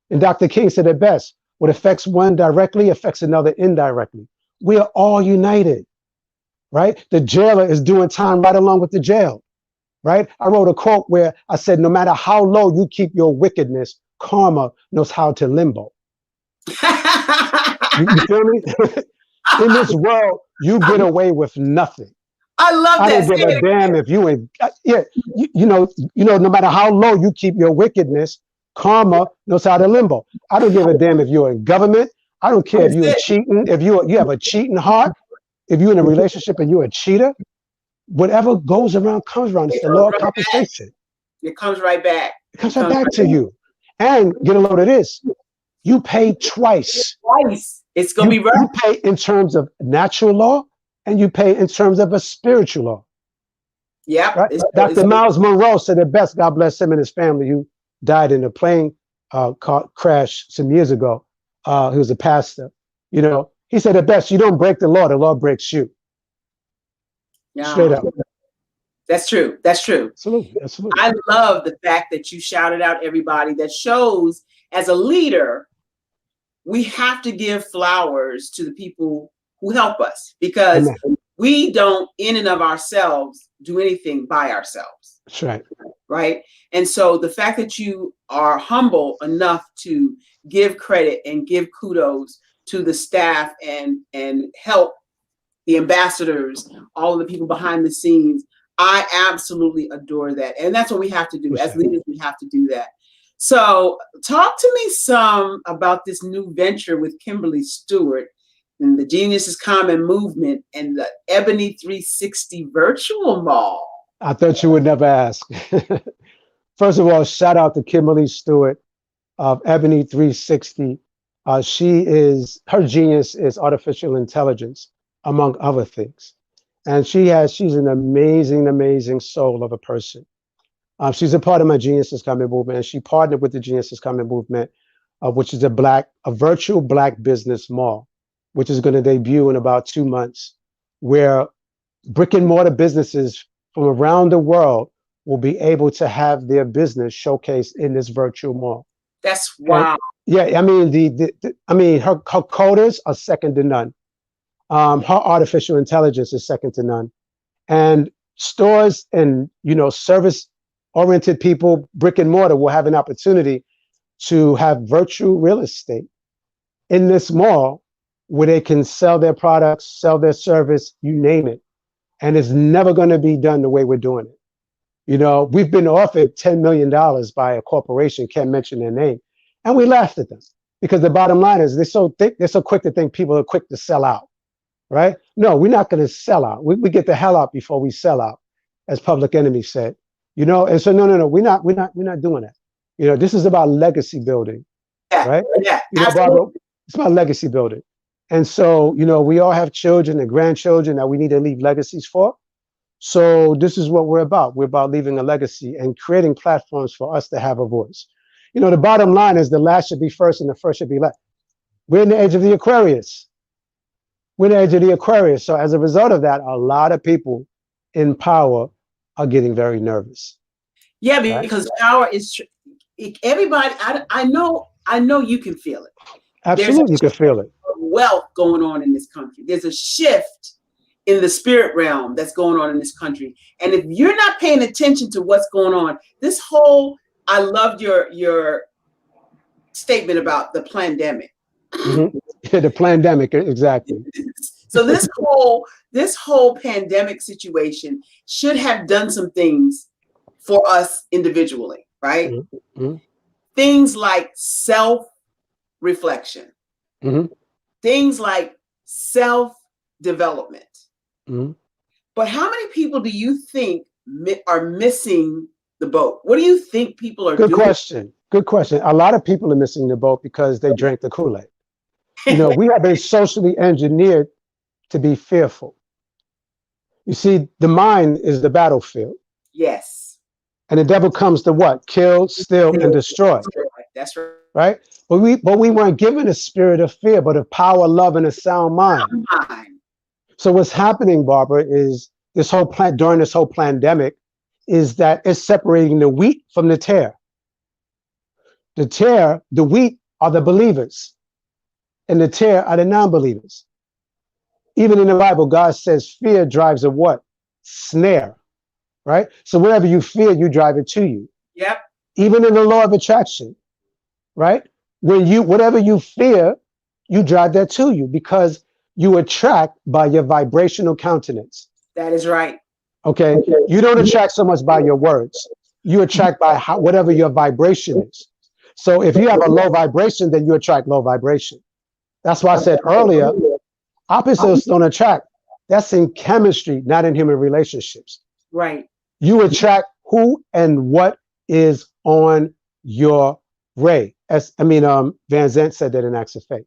And Dr. King said it best, what affects one directly affects another indirectly. We are all united, right? The jailer is doing time right along with the jail. Right? I wrote a quote where I said, no matter how low you keep your wickedness, karma knows how to limbo. you feel me? In this world, you get away with nothing. I love that. I don't give a damn if you ain't, no matter how low you keep your wickedness, karma knows how to limbo. I don't give a damn if you're in government. I don't care if you're cheating, if you have a cheating heart, if you're in a relationship and you're a cheater. Whatever goes around comes around. It's the law of compensation. It comes right back. It comes right back to you. And get a load of this. You pay twice. It's going to be rough. You pay in terms of natural law and you pay in terms of a spiritual law. Yeah. Right? Dr. Miles Monroe said it best, God bless him and his family, who died in a plane crash some years ago. He was a pastor. He said it best, you don't break the law breaks you. Yeah. Straight up. That's true. That's true. Absolutely. I love the fact that you shouted out everybody. That shows, as a leader, we have to give flowers to the people who help us, because we don't, in and of ourselves, do anything by ourselves. That's right. Right. And so the fact that you are humble enough to give credit and give kudos to the staff and help the ambassadors, all of the people behind the scenes. I absolutely adore that. And that's what we have to do. As leaders, we have to do that. So talk to me some about this new venture with Kimberly Stewart and the Genius is Common movement and the Ebony 360 virtual mall. I thought you would never ask. First of all, shout out to Kimberly Stewart of Ebony 360. Her genius is artificial intelligence, among other things. And she's an amazing, amazing soul of a person. She's a part of my Genius is Coming movement, and she partnered with the Genius is Coming movement, which is a virtual Black business mall, which is going to debut in about 2 months, where brick and mortar businesses from around the world will be able to have their business showcased in this virtual mall. That's wow. And, yeah, I mean, her coders are second to none. Her artificial intelligence is second to none. And stores and, service-oriented people, brick and mortar, will have an opportunity to have virtual real estate in this mall where they can sell their products, sell their service, you name it. And it's never going to be done the way we're doing it. We've been offered $10 million by a corporation, can't mention their name, and we laughed at them because the bottom line is they're so quick to think people are quick to sell out. Right? No, we're not going to sell out. We get the hell out before we sell out, as Public Enemy said. And so no, we're not doing that. This is about legacy building, right? Yeah, Barbara, it's about legacy building. And so, we all have children and grandchildren that we need to leave legacies for. So this is what we're about. We're about leaving a legacy and creating platforms for us to have a voice. The bottom line is the last should be first and the first should be last. We're in the age of the Aquarius. We're in the age of the Aquarius. So as a result of that, a lot of people in power are getting very nervous. Yeah, because power is everybody. I know you can feel it. Absolutely, you can feel it. Wealth going on in this country. There's a shift in the spirit realm that's going on in this country. And if you're not paying attention to what's going on, I loved your statement about the pandemic. Mm-hmm. Yeah, the pandemic, exactly. So this whole pandemic situation should have done some things for us individually, right? Mm-hmm. Things like self-reflection, things like self-development. But how many people do you think are missing the boat? What do you think people are doing? Good question. A lot of people are missing the boat because they drank the Kool-Aid. We have been socially engineered to be fearful. You see, the mind is the battlefield. Yes. And the devil comes to what? Kill, steal, and destroy. That's right. Right? But we weren't given a spirit of fear, but of power, love, and a sound mind. So what's happening, Barbara, is during this whole pandemic, is that it's separating the wheat from the tare. The wheat are the believers, and the tare are the non-believers. Even in the Bible, God says fear drives a what? Snare, right? So whatever you fear, you drive it to you. Yep. Even in the law of attraction, right? Whatever you fear, you drive that to you because you attract by your vibrational countenance. That is right. Okay. You don't attract so much by your words. You attract by whatever your vibration is. So if you have a low vibration, then you attract low vibration. That's why I said earlier, opposites don't attract. That's in chemistry, not in human relationships. Right. You attract who and what is on your ray. Van Zandt said that in Acts of Faith.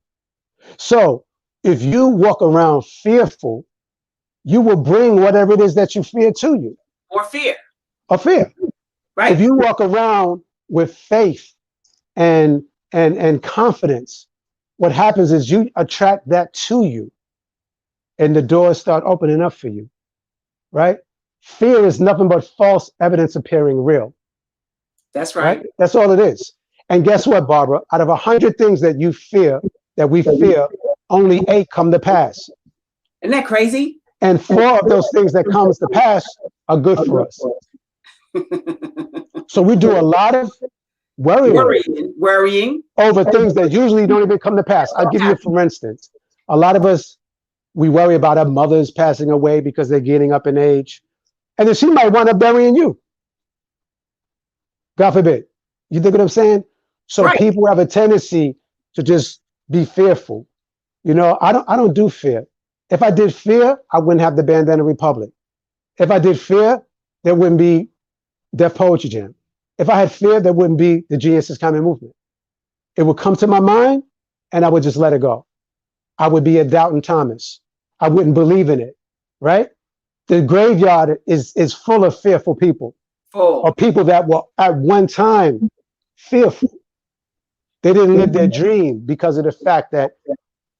So if you walk around fearful, you will bring whatever it is that you fear to you. Or fear. Or fear. Right. If you walk around with faith and confidence, what happens is you attract that to you and the doors start opening up for you, right? Fear is nothing but false evidence appearing real. That's right. That's all it is. And guess what, Barbara? Out of 100 things that we fear, only 8 come to pass. Isn't that crazy? And 4 of those things that comes to pass are good for us. So we do a lot of worrying over things that usually don't even come to pass. I'll give you, for instance, a lot of us, we worry about our mothers passing away because they're getting up in age. And then she might wind up burying you. God forbid. You think what I'm saying? So Right. people have a tendency to just be fearful. You know, I don't do fear. If I did fear, I wouldn't have the Bandana Republic. If I did fear, there wouldn't be Def Poetry Jam. If I had fear, there wouldn't be the Genius is Coming movement. It would come to my mind and I would just let it go. I would be a doubting Thomas. I wouldn't believe in it, right? The graveyard is full of fearful people, or people that were at one time fearful. They didn't live their dream because of the fact that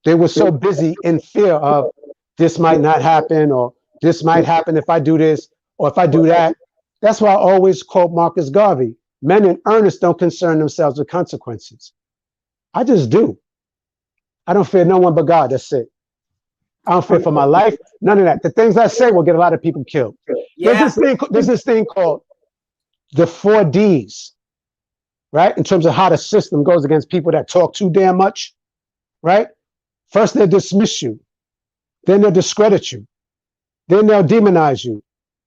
they were so busy in fear of this might not happen, or this might happen if I do this, or if I do that. That's why I always quote Marcus Garvey. Men in earnest don't concern themselves with consequences. I just do. I don't fear no one but God. That's it. I don't fear for my life. None of that. The things I say will get a lot of people killed. Yeah. There's this thing called the 4 Ds, right? In terms of how the system goes against people that talk too damn much, right? First, they'll dismiss you. Then they'll discredit you. Then they'll demonize you.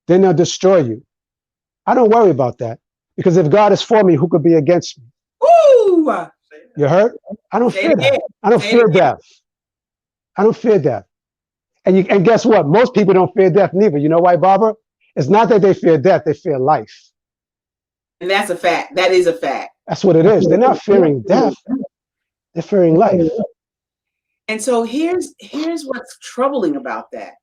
Then they'll destroy you. I don't worry about that, because if God is for me, who could be against me? Ooh. You heard? I don't fear that. I don't fear death. I don't fear death. And guess what? Most people don't fear death neither. You know why, Barbara? It's not that they fear death, they fear life. And that's a fact. That is a fact. That's what it is. They're not fearing death. They're fearing life. And so here's what's troubling about that.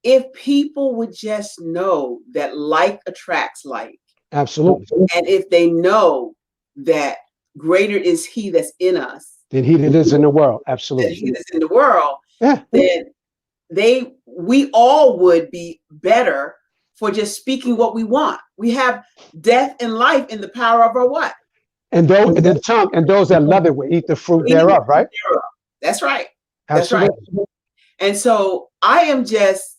If people would just know that like attracts like. Absolutely. And if they know that greater is he that's in us Than he that is in the world. Absolutely. than he that's in the world, Yeah. then we all would be better for just speaking what we want. We have death and life in the power of our what? And those in the tongue, and those that love it will eat the fruit thereof, right? That's right. That's Absolutely. right. And so I am just,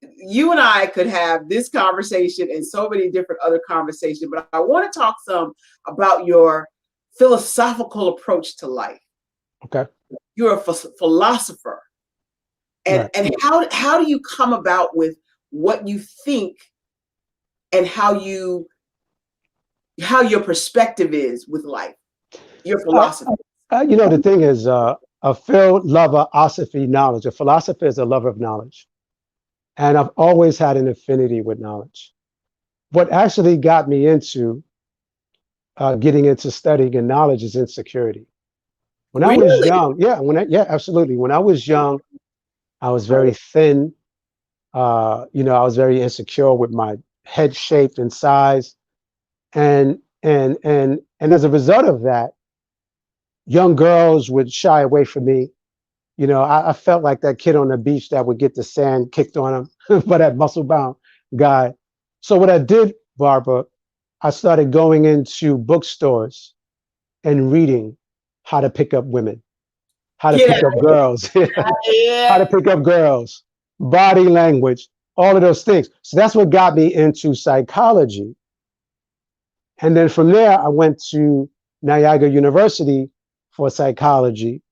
you and I could have this conversation and so many different other conversations, but I want to talk some about your philosophical approach to life. Okay. You're a philosopher. And, Right. and how do you come about with what you think and how your perspective is with life, your philosophy? You know, the thing is, a philosophy knowledge. A philosopher is a lover of knowledge. And I've always had an affinity with knowledge. What actually got me into getting into studying and knowledge is insecurity. When I was young, absolutely. When I was young, I was very thin. I was very insecure with my head shape and size. And as a result of that, young girls would shy away from me. You know, I felt like that kid on the beach that would get the sand kicked on him by that muscle-bound guy. So what I did, Barbara, I started going into bookstores and reading how to pick up women, how to pick up girls, how to pick up girls, body language, all of those things. So that's what got me into psychology. And then from there, I went to Niagara University for psychology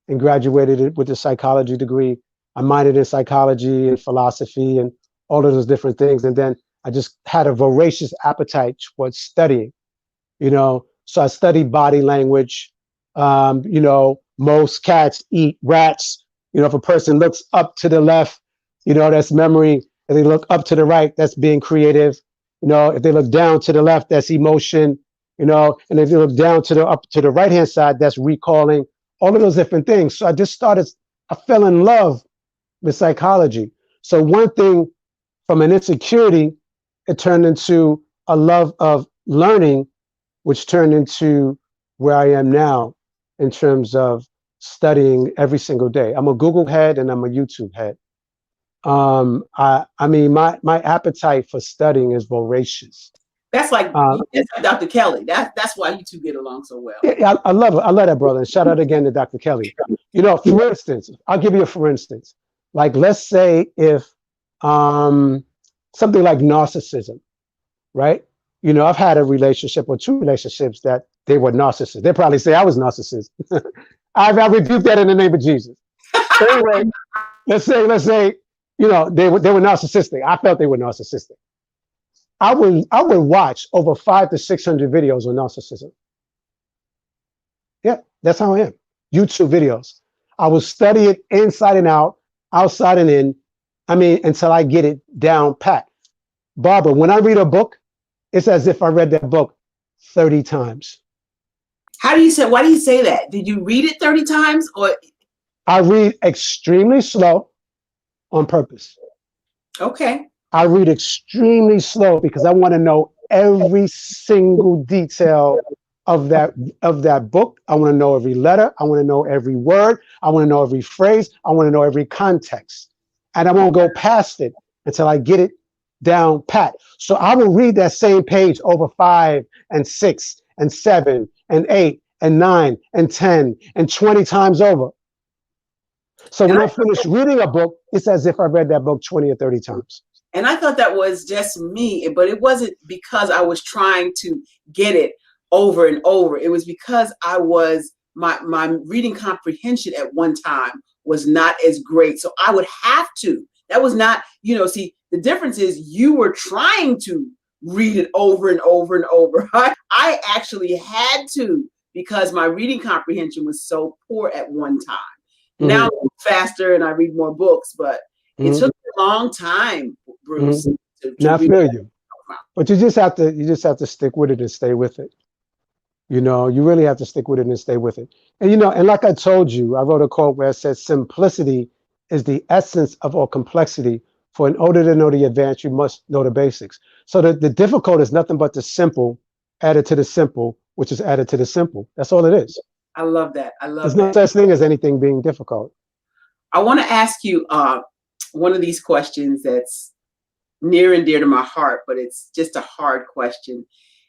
and graduated with a psychology degree. I minored in psychology and philosophy and all of those different things. And then I just had a voracious appetite towards studying, so I studied body language. Most cats eat rats. If a person looks up to the left, that's memory. If they look up to the right, that's being creative. If they look down to the left, that's emotion, and if they look down to the right-hand side, that's recalling, all of those different things. So I fell in love with psychology. So one thing from an insecurity, it turned into a love of learning, which turned into where I am now in terms of studying every single day. I'm a Google head and I'm a YouTube head. My appetite for studying is voracious. That's like Dr. Kelly. That's why you two get along so well. Yeah, I love it. I love that, brother. And shout out again to Dr. Kelly. For instance, I'll give you a for instance. Like, let's say if something like narcissism, right? I've had a relationship or 2 relationships that they were narcissists. They probably say I was narcissist. I rebuke that in the name of Jesus. So anyway, let's say, you know, they were narcissistic. I felt they were narcissistic. I would watch over 500 to 600 videos on narcissism. Yeah, that's how I am. YouTube videos. I will study it inside and out, outside and in. I mean, until I get it down pat. Barbara, when I read a book, it's as if I read that book 30 times. Why do you say that? Did you read it 30 times or? I read extremely slow on purpose. Okay. I read extremely slow because I want to know every single detail of that book. I want to know every letter. I want to know every word. I want to know every phrase. I want to know every context. And I won't go past it until I get it down pat. So I will read that same page over 5 and 6 and 7 and 8 and 9 and 10 and 20 times over. So when I finish reading a book, it's as if I read that book 20 or 30 times. And I thought that was just me, but it wasn't because I was trying to get it over and over. It was because my reading comprehension at one time was not as great. So I would have to. That was not, see, the difference is you were trying to read it over and over and over. I actually had to because my reading comprehension was so poor at one time. Now I'm faster and I read more books, but it took a long time, Bruce. Now I feel you, but you just have to stick with it and stay with it. You really have to stick with it and stay with it. And and like I told you, I wrote a quote where it says, "Simplicity is the essence of all complexity. For in order to know the advanced, you must know the basics." So the difficult is nothing but the simple added to the simple, which is added to the simple. That's all it is. I love that. There's no such thing as anything being difficult. I want to ask you one of these questions that's near and dear to my heart, but it's just a hard question.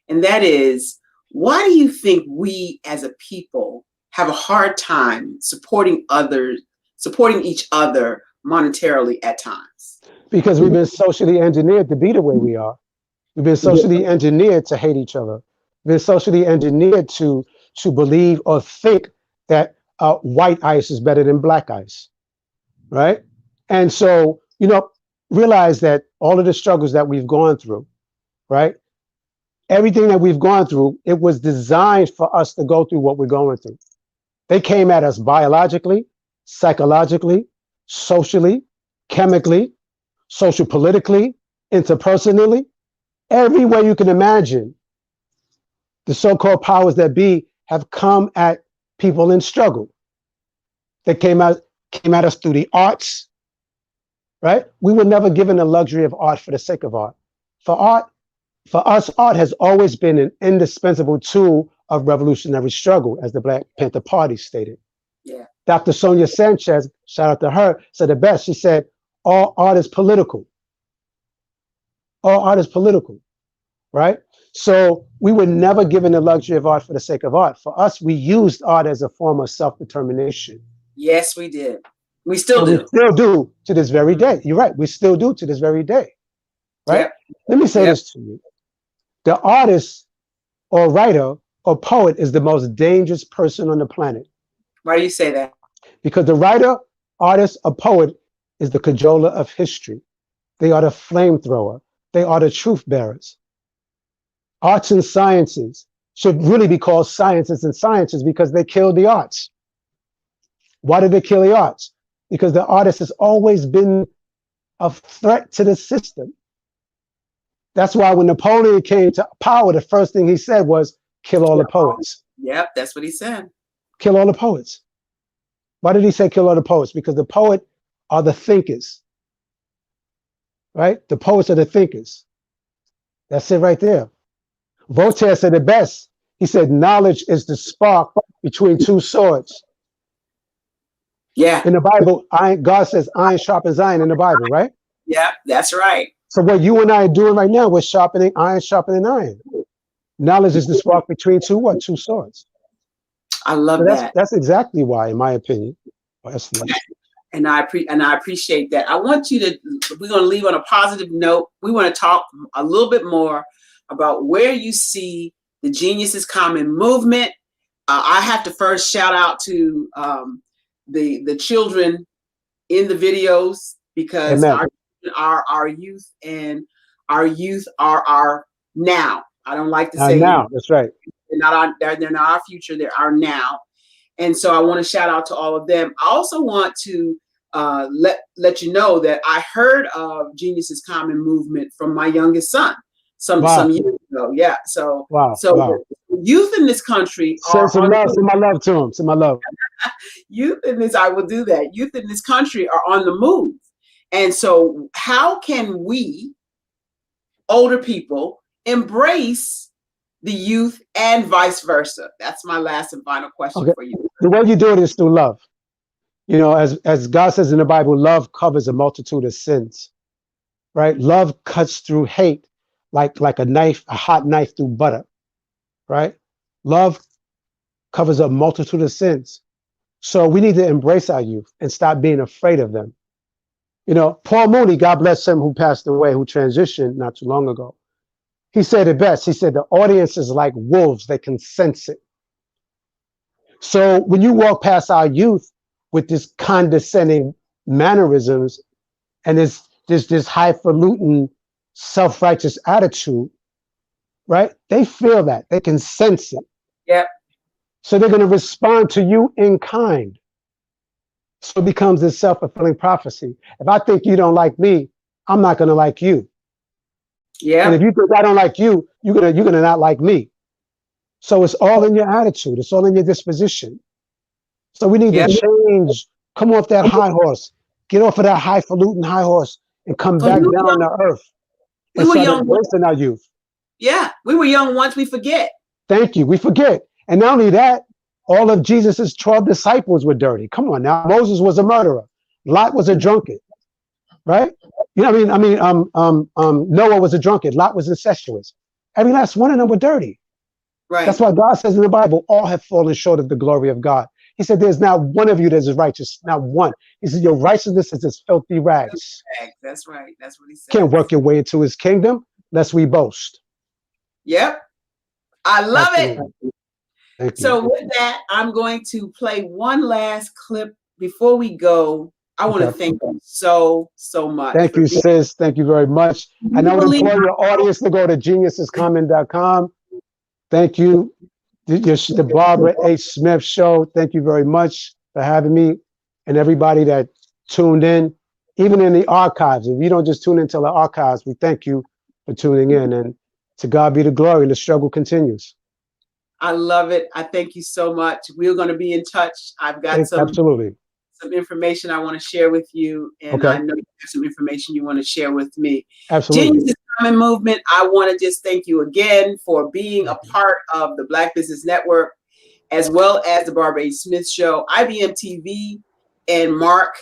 And that is, why do you think we as a people have a hard time supporting each other monetarily at times? Because we've been socially engineered to be the way we are. We've been socially engineered to hate each other. We've been socially engineered to believe or think that white ice is better than black ice, right? And so, realize that all of the struggles that we've gone through, right? Everything that we've gone through, it was designed for us to go through what we're going through. They came at us biologically, psychologically, socially, chemically, social politically, interpersonally, every way you can imagine. The so-called powers that be have come at people in struggle. They came at us through the arts, right? We were never given the luxury of art for the sake of art. For us, art has always been an indispensable tool of revolutionary struggle, as the Black Panther Party stated. Yeah. Dr. Sonia Sanchez, shout out to her, said the best. She said, all art is political. All art is political, right? So we were never given the luxury of art for the sake of art. For us, we used art as a form of self-determination. Yes, we did. We still do. We still do to this very day. You're right. We still do to this very day, right? Yep. Let me say this to you. The artist or writer or poet is the most dangerous person on the planet. Why do you say that? Because the writer, artist, or poet is the cajoler of history. They are the flamethrower. They are the truth bearers. Arts and sciences should really be called sciences and sciences because they killed the arts. Why did they kill the arts? Because the artist has always been a threat to the system. That's why when Napoleon came to power, the first thing he said was, kill all the poets. Yep, that's what he said. Kill all the poets. Why did he say kill all the poets? Because the poet are the thinkers, right? The poets are the thinkers. That's it right there. Voltaire said it best. He said, knowledge is the spark between two swords. Yeah. In the Bible, God says iron sharpens iron in the Bible, right? Yeah, that's right. So what you and I are doing right now, we're sharpening iron. Knowledge is the spark between two what? Two swords. I love that. That's exactly why, in my opinion. And I appreciate that. I want you to, we're going to leave on a positive note. We want to talk a little bit more about where you see the Genius is Common movement. I have to first shout out to the children in the videos. because Amen. our youth and our youth are our now. I don't like to say Now, that's right. they're not our future, they're our now. And so I want to shout out to all of them. I also want to let you know that I heard of Genius is Common movement from my youngest son some years ago. Yeah. So the youth in this country send my love to him. Send my love. Youth in this, I will do that. Youth in this country are on the move. And so how can we, older people, embrace the youth and vice versa? That's my last and final question for you. The way you do it is through love. You know, as God says in the Bible, love covers a multitude of sins, right? Love cuts through hate like a knife, a hot knife through butter, right? Love covers a multitude of sins. So we need to embrace our youth and stop being afraid of them. You know, Paul Mooney, God bless him, who passed away, who transitioned not too long ago. He said it best. He said, the audience is like wolves. They can sense it. So when you walk past our youth with this condescending mannerisms and this highfalutin, self-righteous attitude, right? They feel that. They can sense it. Yep. So they're going to respond to you in kind. So it becomes this self-fulfilling prophecy. If I think you don't like me, I'm not going to like you. Yeah. And if you think I don't like you, you're gonna not like me. So it's all in your attitude. It's all in your disposition. So we need to change. Come off that high horse. Get off of that highfalutin high horse and come back down to earth. We were young in our youth. Yeah, we were young once. We forget. Thank you. We forget. And not only that, all of Jesus's 12 disciples were dirty. Come on now. Moses was a murderer. Lot was a drunkard. Right? You know what I mean? Noah was a drunkard. Lot was incestuous. Every last one of them were dirty. Right. That's why God says in the Bible, all have fallen short of the glory of God. He said, there's not one of you that is righteous. Not one. He said, your righteousness is as filthy rags. That's right. That's what he said. Can't work your way into his kingdom lest we boast. Yep. I love Absolutely. it. Thank you. So with that, I'm going to play one last clip before we go. I want to thank you so much. Thank you, sis. Thank you very much. And I would implore your audience to go to geniusiscommon.com. Thank you. The Barbara H. Smith Show. Thank you very much for having me and everybody that tuned in, even in the archives. If you don't just tune into the archives, we thank you for tuning in. And to God be the glory, and the struggle continues. I love it. I thank you so much. We're going to be in touch. I've got some information I want to share with you, and I know you have some information you want to share with me. Absolutely. Genius is Common movement. I want to just thank you again for being a part of the Black Business Network, as well as the Barbara H. Smith Show, IBM TV, and Mark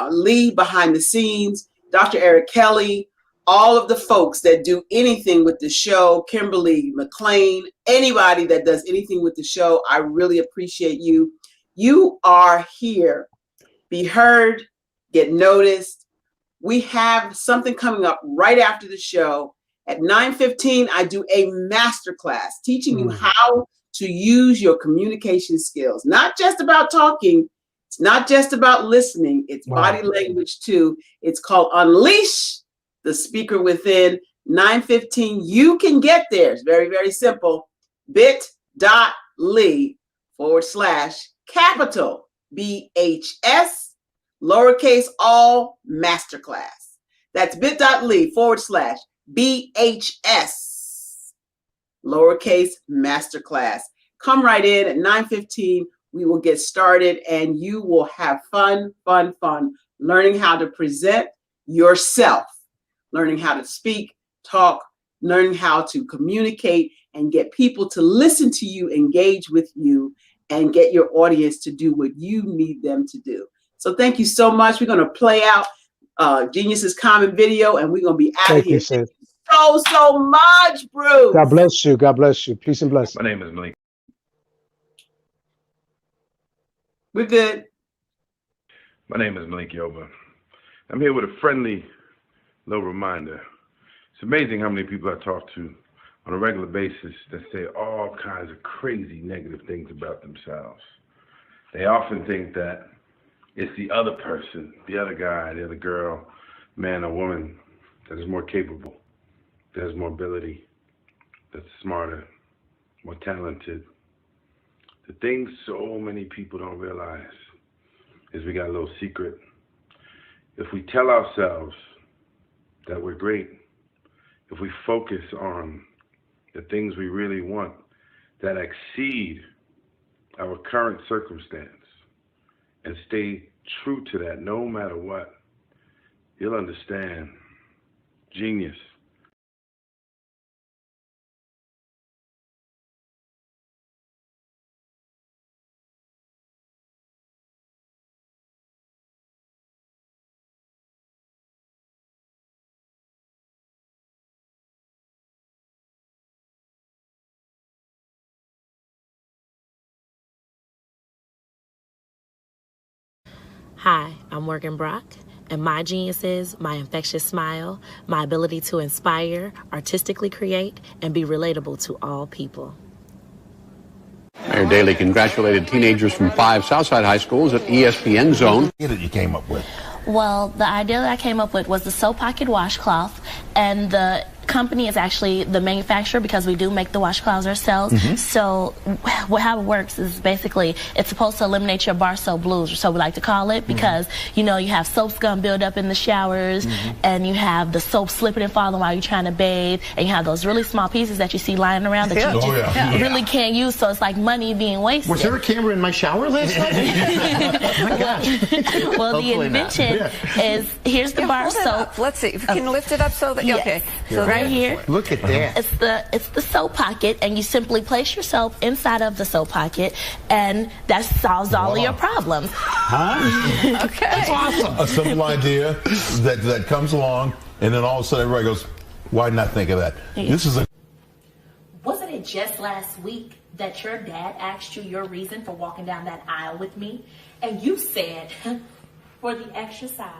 Lee behind the scenes, Dr. Eric Kelly, all of the folks that do anything with the show, Kimberly McLean, anybody that does anything with the show. I really appreciate you. You are here. Be heard, get noticed. We have something coming up right after the show. At 9:15, I do a masterclass teaching you how to use your communication skills. Not just about talking. It's not just about listening. It's body language too. It's called Unleash the Speaker Within. 9:15. You can get there. It's very, very simple. bit.ly/capital BHS lowercase all masterclass. That's bit.ly/BHS lowercase masterclass. Come right in at 9:15. We will get started and you will have fun learning how to present yourself, learning how to speak, talk, learning how to communicate and get people to listen to you, engage with you, and get your audience to do what you need them to do. So thank you so much. We're going to play out Genius is Common video, and we're going to be out of here. Thank you so much, Bruce. God bless you. God bless you. Peace and blessings. My name is Malik. We're good. My name is Malik Yoba. I'm here with a friendly little reminder. It's amazing how many people I talk to on a regular basis that say all kinds of crazy negative things about themselves. They often think that It's the other person, the other guy, the other girl, man or woman that is more capable, that has more ability, that's smarter, more talented. The thing so many people don't realize is we got a little secret. If we tell ourselves that we're great, if we focus on the things we really want that exceed our current circumstance and stay true to that no matter what, you'll understand genius. Hi, I'm Morgan Brock, and my genius is my infectious smile, my ability to inspire, artistically create, and be relatable to all people. Mayor Daley congratulated teenagers from 5 Southside high schools at ESPN Zone. What did you came up with? Well, the idea that I came up with was the soap pocket washcloth, and the company is actually the manufacturer because we do make the washcloths ourselves. So how it works is basically it's supposed to eliminate your bar soap blues, or so we like to call it, because you know you have soap scum build up in the showers, and you have the soap slipping and falling while you're trying to bathe, and you have those really small pieces that you see lying around that you just really can't use, so it's like money being wasted. Was there a camera in my shower last night? Oh my gosh. Well, the invention is, here's the bar soap. Let's see if you can lift it up so that okay. So right here, look at that. It's the soap pocket, and you simply place your soap inside of the soap pocket, and that solves all of your problems. Okay, that's awesome. A simple idea that comes along, and then all of a sudden everybody goes, "Why not think of that?" This is a. Wasn't it just last week that your dad asked you your reason for walking down that aisle with me, and you said, "For the exercise."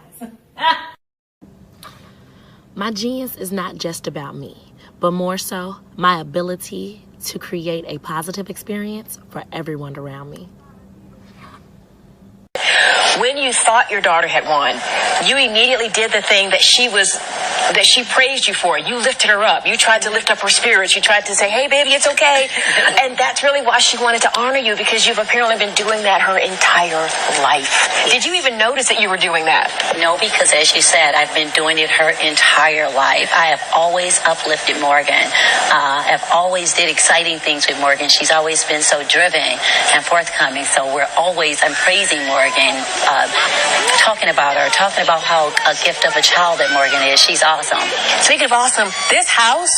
My genius is not just about me, but more so my ability to create a positive experience for everyone around me. When you thought your daughter had won, you immediately did the thing that she praised you for. You lifted her up. You tried to lift up her spirits. You tried to say, "Hey, baby, it's okay." And that's really why she wanted to honor you, because you've apparently been doing that her entire life. Did you even notice that you were doing that? No, because as you said, I've been doing it her entire life. I have always uplifted Morgan. I've always did exciting things with Morgan. She's always been so driven and forthcoming. So I'm praising Morgan, talking about her, talking about how a gift of a child that Morgan is. She's awesome. Speaking of awesome, this house,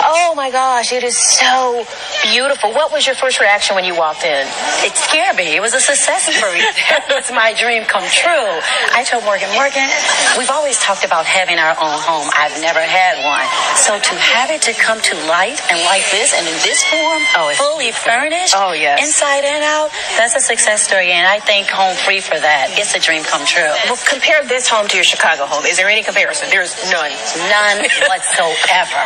oh my gosh, it is so beautiful. What was your first reaction when you walked in? It scared me. It was a success story. That was my dream come true. I told Morgan, we've always talked about having our own home. I've never had one. So to have it to come to light and like this and in this form, fully furnished, inside and out, that's a success story, and I thank Home Free for that. It's a dream come true. Well, compare this home to your Chicago home. Is there any comparison? There's none. None whatsoever.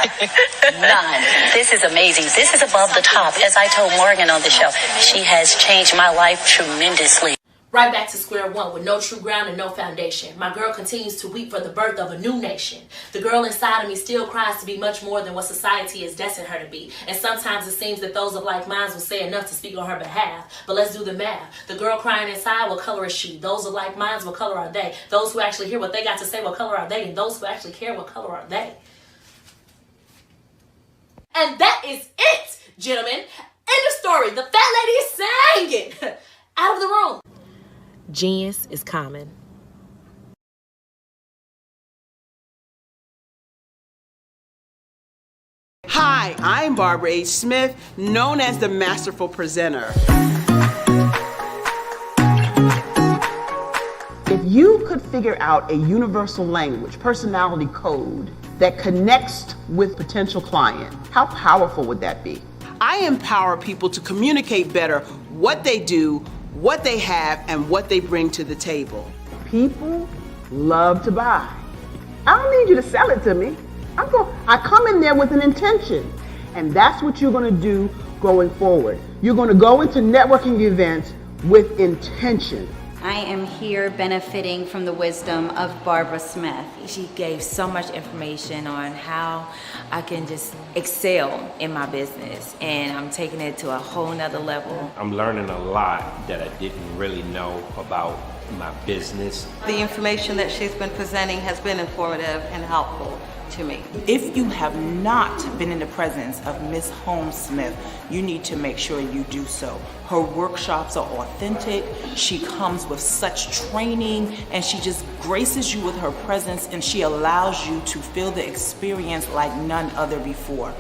None. This is amazing. This is above the top. As I told Morgan on the show, she has changed my life tremendously. Right back to square one with no true ground and no foundation. My girl continues to weep for the birth of a new nation. The girl inside of me still cries to be much more than what society has destined her to be. And sometimes it seems that those of like minds will say enough to speak on her behalf. But let's do the math. The girl crying inside, what color is she? Those of like minds, what color are they? Those who actually hear what they got to say, what color are they? And those who actually care, what color are they? And that is it, gentlemen. End of story. The fat lady is singing out of the room. Genius is common. Hi, I'm Barbara H. Smith, known as the Masterful Presenter. If you could figure out a universal language, personality code that connects with potential client, how powerful would that be? I empower people to communicate better what they do, what they have, and what they bring to the table. People love to buy. I don't need you to sell it to me. I come in there with an intention, and that's what you're going to do going forward. You're going to go into networking events with intention. I am here benefiting from the wisdom of Barbara Smith. She gave so much information on how I can just excel in my business, and I'm taking it to a whole nother level. I'm learning a lot that I didn't really know about my business. The information that she's been presenting has been informative and helpful to me. If you have not been in the presence of Ms. Holmes Smith, you need to make sure you do so. Her workshops are authentic. She comes with such training, and she just graces you with her presence, and she allows you to feel the experience like none other before.